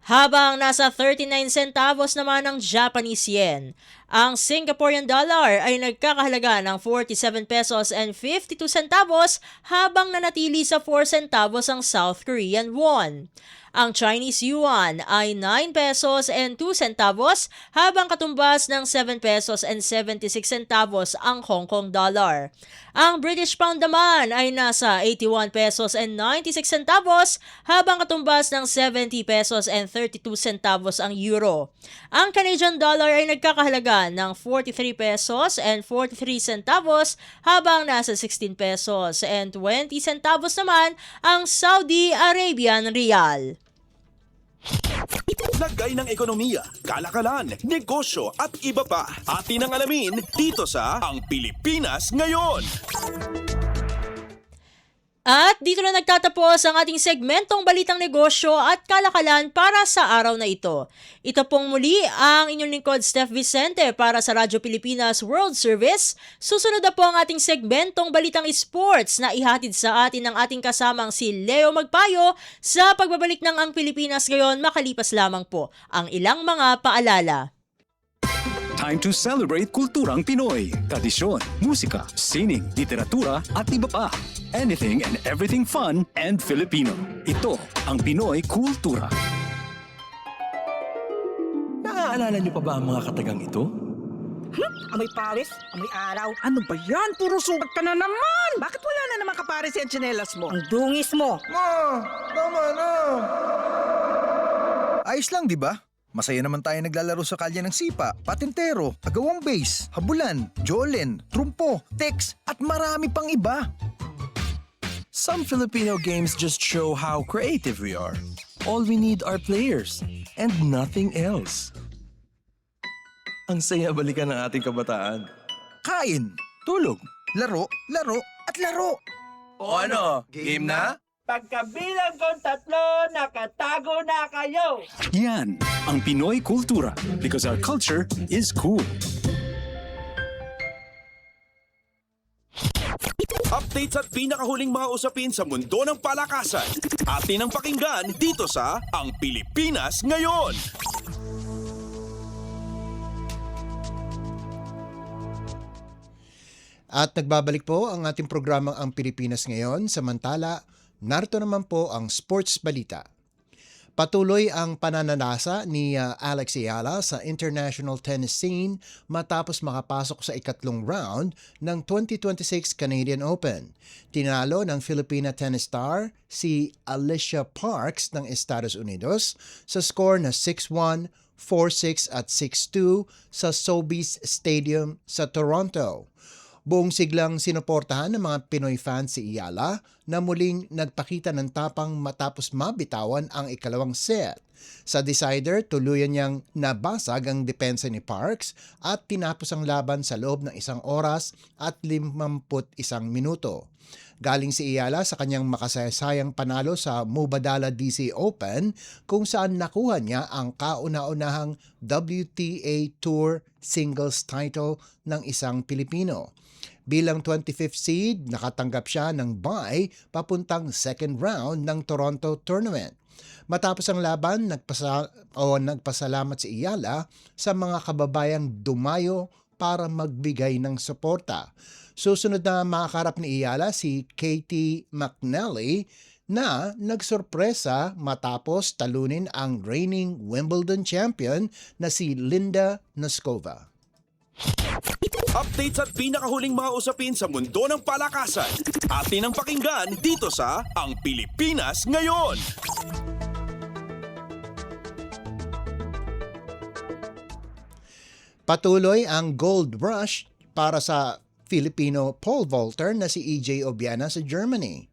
habang nasa 39 centavos naman ang Japanese yen. Ang Singaporean dollar ay nagkakahalaga ng 47 pesos and 52 centavos habang nanatili sa 4 centavos ang South Korean won. Ang Chinese yuan ay 9 pesos and 2 centavos habang katumbas ng 7 pesos and 76 centavos ang Hong Kong dollar. Ang British pound naman ay nasa 81 pesos and 96 centavos habang katumbas ng 70 pesos and 32 centavos ang euro. Ang Canadian dollar ay nagkakahalaga ng 43 pesos and 43 centavos habang nasa 16 pesos and 20 centavos naman ang Saudi Arabian Riyal. Lagay ng ekonomiya, kalakalan, negosyo at iba pa. Atin ang alamin dito sa Ang Pilipinas Ngayon. At dito na nagtatapos ang ating segmentong Balitang Negosyo at Kalakalan para sa araw na ito. Ito pong muli ang inyong lingkod Steph Vicente para sa Radyo Pilipinas World Service. Susunod na po ang ating segmentong Balitang Sports na ihatid sa atin ng ating kasamang si Leo Magpayo sa pagbabalik ng Ang Pilipinas Ngayon, makalipas lamang po ang ilang mga paalala. Time to celebrate kulturang Pinoy. Tradisyon, musika, sining, literatura at iba pa. Anything and everything fun and Filipino. Ito ang Pinoy Kultura. Naaalala niyo pa ba ang mga katagang ito? Amoy pawis, amoy araw. Ano ba yan? Puro sugat ka na naman. Bakit wala na naman kapares yung tsinelas mo? Ang dungis mo. Ma, tama na. Ayos lang, di ba? Masaya naman tayo naglalaro sa kalye ng sipa, patintero, agawang base, habulan, jolen, trumpo, text, at marami pang iba. Some Filipino games just show how creative we are. All we need are players and nothing else. Ang saya balikan ng ating kabataan. Kain, Tulog. laro, laro, at laro. O ano, game na? Pagkabilang kong 3, nakatago na kayo. Yan ang Pinoy Kultura because our culture is cool. Updates at pinakahuling mga usapin sa mundo ng palakasan. Atin ang pakinggan dito sa Ang Pilipinas Ngayon. At nagbabalik po ang ating programang Ang Pilipinas Ngayon. Samantala, narito naman po ang sports balita. Patuloy ang pananalasa ni Alex Ayala sa international tennis scene matapos makapasok sa ikatlong round ng 2026 Canadian Open. Tinalo ng Filipina tennis star si Alicia Parks ng Estados Unidos sa score na 6-1, 4-6 at 6-2 sa Sobeys Stadium sa Toronto. Buong siglang sinuportahan ng mga Pinoy fans si Iyala na muling nagpakita ng tapang matapos mabitawan ang ikalawang set. Sa decider, tuluyan niyang nabasag ang depensa ni Parks at tinapos ang laban sa loob ng 1 oras at 51 minuto. Galing si Iyala sa kanyang makasayasayang panalo sa Mubadala DC Open kung saan nakuha niya ang kauna-unahang WTA Tour singles title ng isang Pilipino. Bilang 25th seed, nakatanggap siya ng bye papuntang second round ng Toronto Tournament. Matapos ang laban, nagpasalamat si Iyala sa mga kababayang dumayo para magbigay ng suporta. Susunod na makakarap ni Iyala si Katie McNally na nagsorpresa matapos talunin ang reigning Wimbledon champion na si Linda Noskova. Updates at pinakahuling mga usapin sa mundo ng palakasan. Atin ang pakinggan dito sa Ang Pilipinas Ngayon. Patuloy ang gold rush para sa Filipino pole vaulter na si EJ Obiana sa Germany.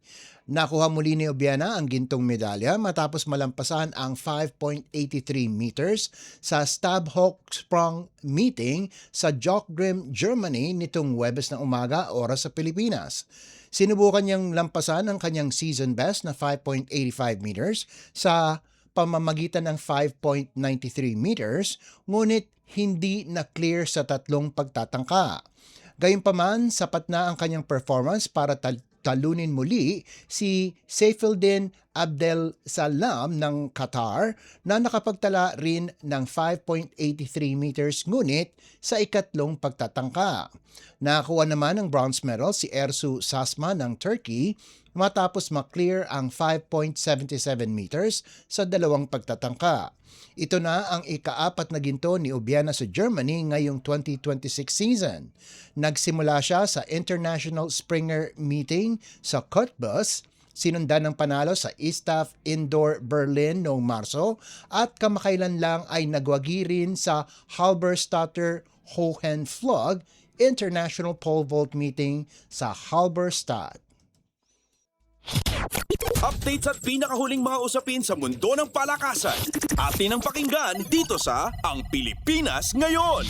Nakuha muli ni Obiana ang gintong medalya matapos malampasan ang 5.83 meters sa Stabhochsprung meeting sa Jochgrim, Germany nitong Huwebes na umaga oras sa Pilipinas. Sinubukan niyang lampasan ang kanyang season best na 5.85 meters sa pamamagitan ng 5.93 meters, ngunit hindi na-clear sa tatlong pagtatangka. Gayunpaman, sapat na ang kanyang performance para talunin muli si Saifuddin Abdel Salam ng Qatar na nakapagtala rin ng 5.83 meters ngunit sa ikatlong pagtatangka. Nakakuha naman ng bronze medal si Ersu Sasma ng Turkey matapos maklear ang 5.77 meters sa dalawang pagtatangka. Ito na ang ika-4 na ginto ni Obiana sa Germany ngayong 2026 season. Nagsimula siya sa International Springer Meeting sa Cottbus, sinundan ng panalo sa ISTAF Indoor Berlin noong Marso at kamakailan lang ay nagwagi rin sa Halberstadter Hohenflug International Pole Vault Meeting sa Halberstadt. Updates at pinakahuling mga usapin sa mundo ng palakasan. Atin ang pakinggan dito sa Ang Pilipinas Ngayon.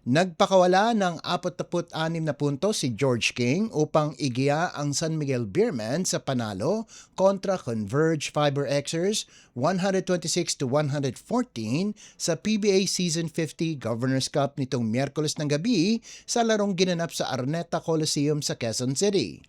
Nagpakawala ng 46 na puntos si George King upang igiya ang San Miguel Beermen sa panalo kontra Converge Fiber Xers 126-114 sa PBA Season 50 Governors Cup nitong Miyerkules ng gabi sa larong ginanap sa Araneta Coliseum sa Quezon City.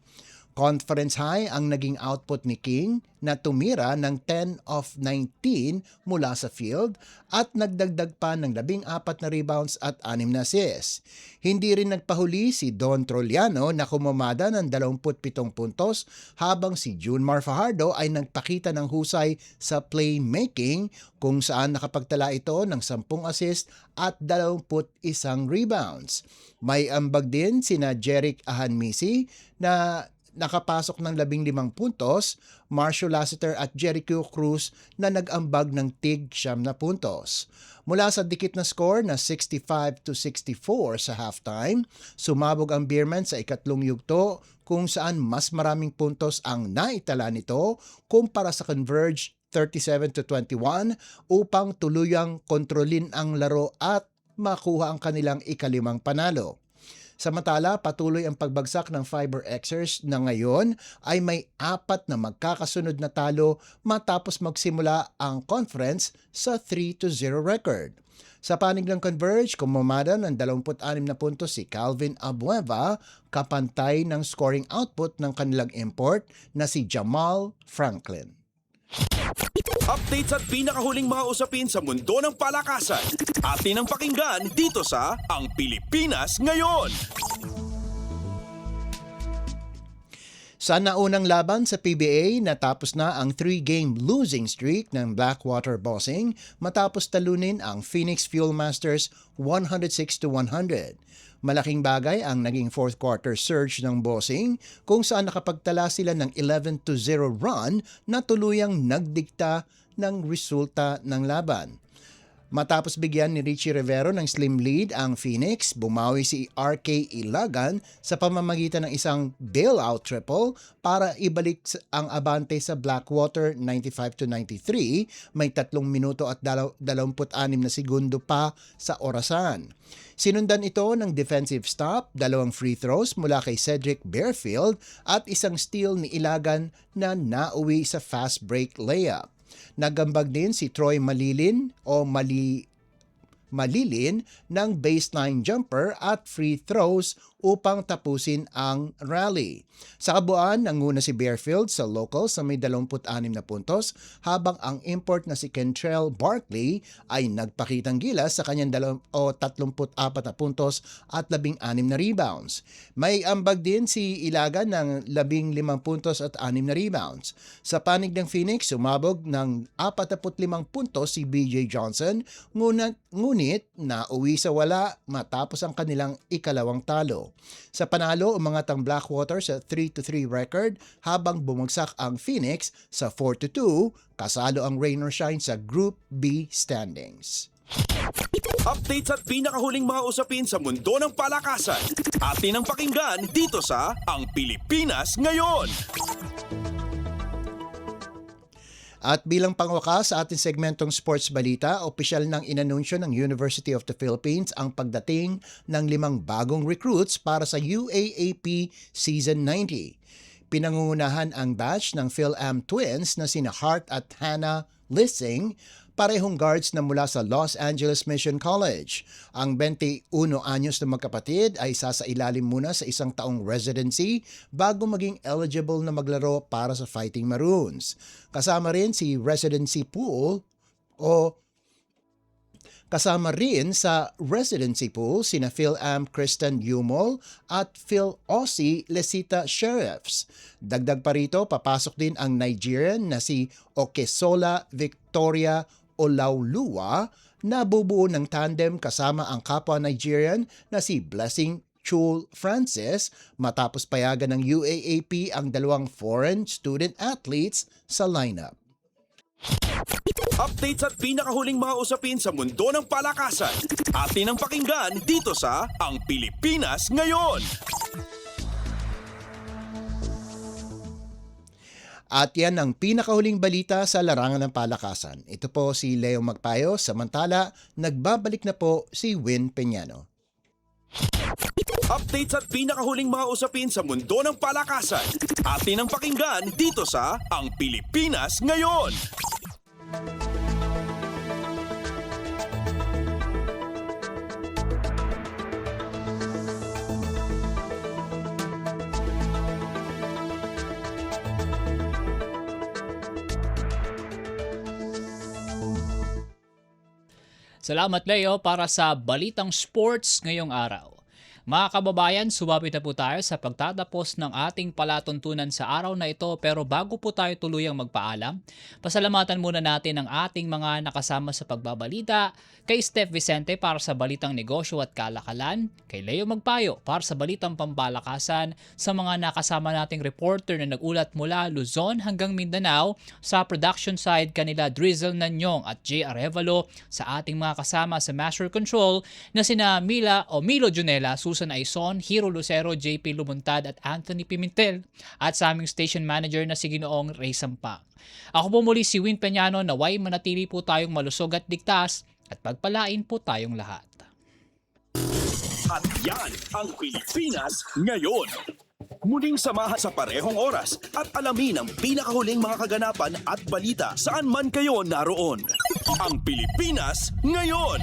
Conference high ang naging output ni King na tumira ng 10 of 19 mula sa field at nagdagdag pa ng 14 na rebounds at 6 na assists. Hindi rin nagpahuli si Don Troliano na kumamada ng 27 puntos habang si Junmar Fajardo ay nagpakita ng husay sa playmaking kung saan nakapagtala ito ng 10 assists at 21 rebounds. May ambag din sina Jeric Ahanmisi na nakapasok ng 15 puntos, Marshall Lassiter at Jericho Cruz na nag-ambag ng tig 9 na puntos. Mula sa dikit na score na 65-64 sa halftime, sumabog ang Beermen sa ikatlong yugto kung saan mas maraming puntos ang naitala nito kumpara sa Converge 37-21 upang tuluyang kontrolin ang laro at makuha ang kanilang ikalimang panalo. Samantala, patuloy ang pagbagsak ng Fiber Xers na ngayon ay may 4 na magkakasunod na talo matapos magsimula ang conference sa 3-0 record. Sa panig ng Converge, kumamada ng 26 na puntos si Calvin Abueva, kapantay ng scoring output ng kanilang import na si Jamal Franklin. Updates at pinakahuling mga usapin sa mundo ng palakasan. Atin ang pakinggan dito sa Ang Pilipinas Ngayon. Sa naunang laban sa PBA, natapos na ang 3-game losing streak ng Blackwater Bossing matapos talunin ang Phoenix Fuel Masters 106-100. Malaking bagay ang naging fourth quarter surge ng Bossing kung saan nakapagtala sila ng 11-0 run na tuluyang nagdikta ng resulta ng laban. Matapos bigyan ni Richie Rivero ng slim lead ang Phoenix, bumawi si RK Ilagan sa pamamagitan ng isang bailout triple para ibalik ang abante sa Blackwater 95-93, may 3 minuto at 26 na segundo pa sa orasan. Sinundan ito ng defensive stop, 2 free throws mula kay Cedric Bearfield at isang steal ni Ilagan na nauwi sa fast break layup. Nagambag din si Troy Malilin ng baseline jumper at free throws upang tapusin ang rally. Sa kabuuan, nanguna si Bearfield sa local sa may 26 na puntos habang ang import na si Kentrell Barkley ay nagpakitang gilas sa kanyang 34 na puntos at 16 na rebounds. May ambag din si Ilagan ng 15 puntos at 6 na rebounds. Sa panig ng Phoenix, sumabog ng 45 puntos si BJ Johnson, ngunit nauwi sa wala matapos ang kanilang ikalawang talo. Sa panalo, umangat ang Blackwater sa 3-3 record habang bumagsak ang Phoenix sa 4-2, kasalo ang Rain or Shine sa Group B standings. Updates at pinakahuling mga usapin sa mundo ng palakasan. Atin ang pakinggan dito sa Ang Pilipinas Ngayon. At bilang pangwakas sa ating segmentong sports balita, opisyal nang inanunsyo ng University of the Philippines ang pagdating ng 5 bagong recruits para sa UAAP Season 90. Pinangungunahan ang batch ng PhilAm Twins na sina Hart at Hannah Lissing, parehong guards na mula sa Los Angeles Mission College. Ang 21 anyos na magkapatid ay sasailalim muna sa 1 taong residency bago maging eligible na maglaro para sa Fighting Maroons. Kasama rin sa residency pool sina PhilAm Kristen Yumol at Phil Aussie Lesita Sheriffs. Dagdag pa rito, papasok din ang Nigerian na si Okesola Victoria Olaoluwa na bubuo ng tandem kasama ang kapwa Nigerian na si Blessing Chul Francis matapos payagan ng UAAP ang 2 foreign student athletes sa lineup. Updates at pinakahuling mga usapin sa mundo ng palakasan. Atin ang pakinggan dito sa Ang Pilipinas Ngayon. At yan ang pinakahuling balita sa larangan ng palakasan. Ito po si Leo Magpayo, samantala nagbabalik na po si Win Peñano. Updates at pinakahuling mga usapin sa mundo ng palakasan. Atin ang pakinggan dito sa Ang Pilipinas Ngayon. Salamat Leo para sa Balitang Sports ngayong araw. Mga kababayan, sumapit na po tayo sa pagtatapos ng ating palatuntunan sa araw na ito, pero bago po tayo tuluyang magpaalam, pasalamatan muna natin ang ating mga nakasama sa pagbabalita, kay Steph Vicente para sa Balitang Negosyo at Kalakalan, kay Leo Magpayo para sa Balitang Pampalakasan, sa mga nakasama nating reporter na nagulat mula Luzon hanggang Mindanao, sa production side kanila Drizzle Nanyong at J. Arevalo, sa ating mga kasama sa Master Control na sina Milo Junela, Susan Aison, Hiro Lucero, JP Lumuntad at Anthony Pimentel, at sa aming station manager na si Ginoong Ray Sampa. Ako po muli si Win Peñano, naway manatili po tayong malusog at ligtas at pagpalain po tayong lahat. At yan ang Pilipinas Ngayon. Muling samahan sa parehong oras at alamin ang pinakahuling mga kaganapan at balita saan man kayo naroon. Ang Pilipinas Ngayon.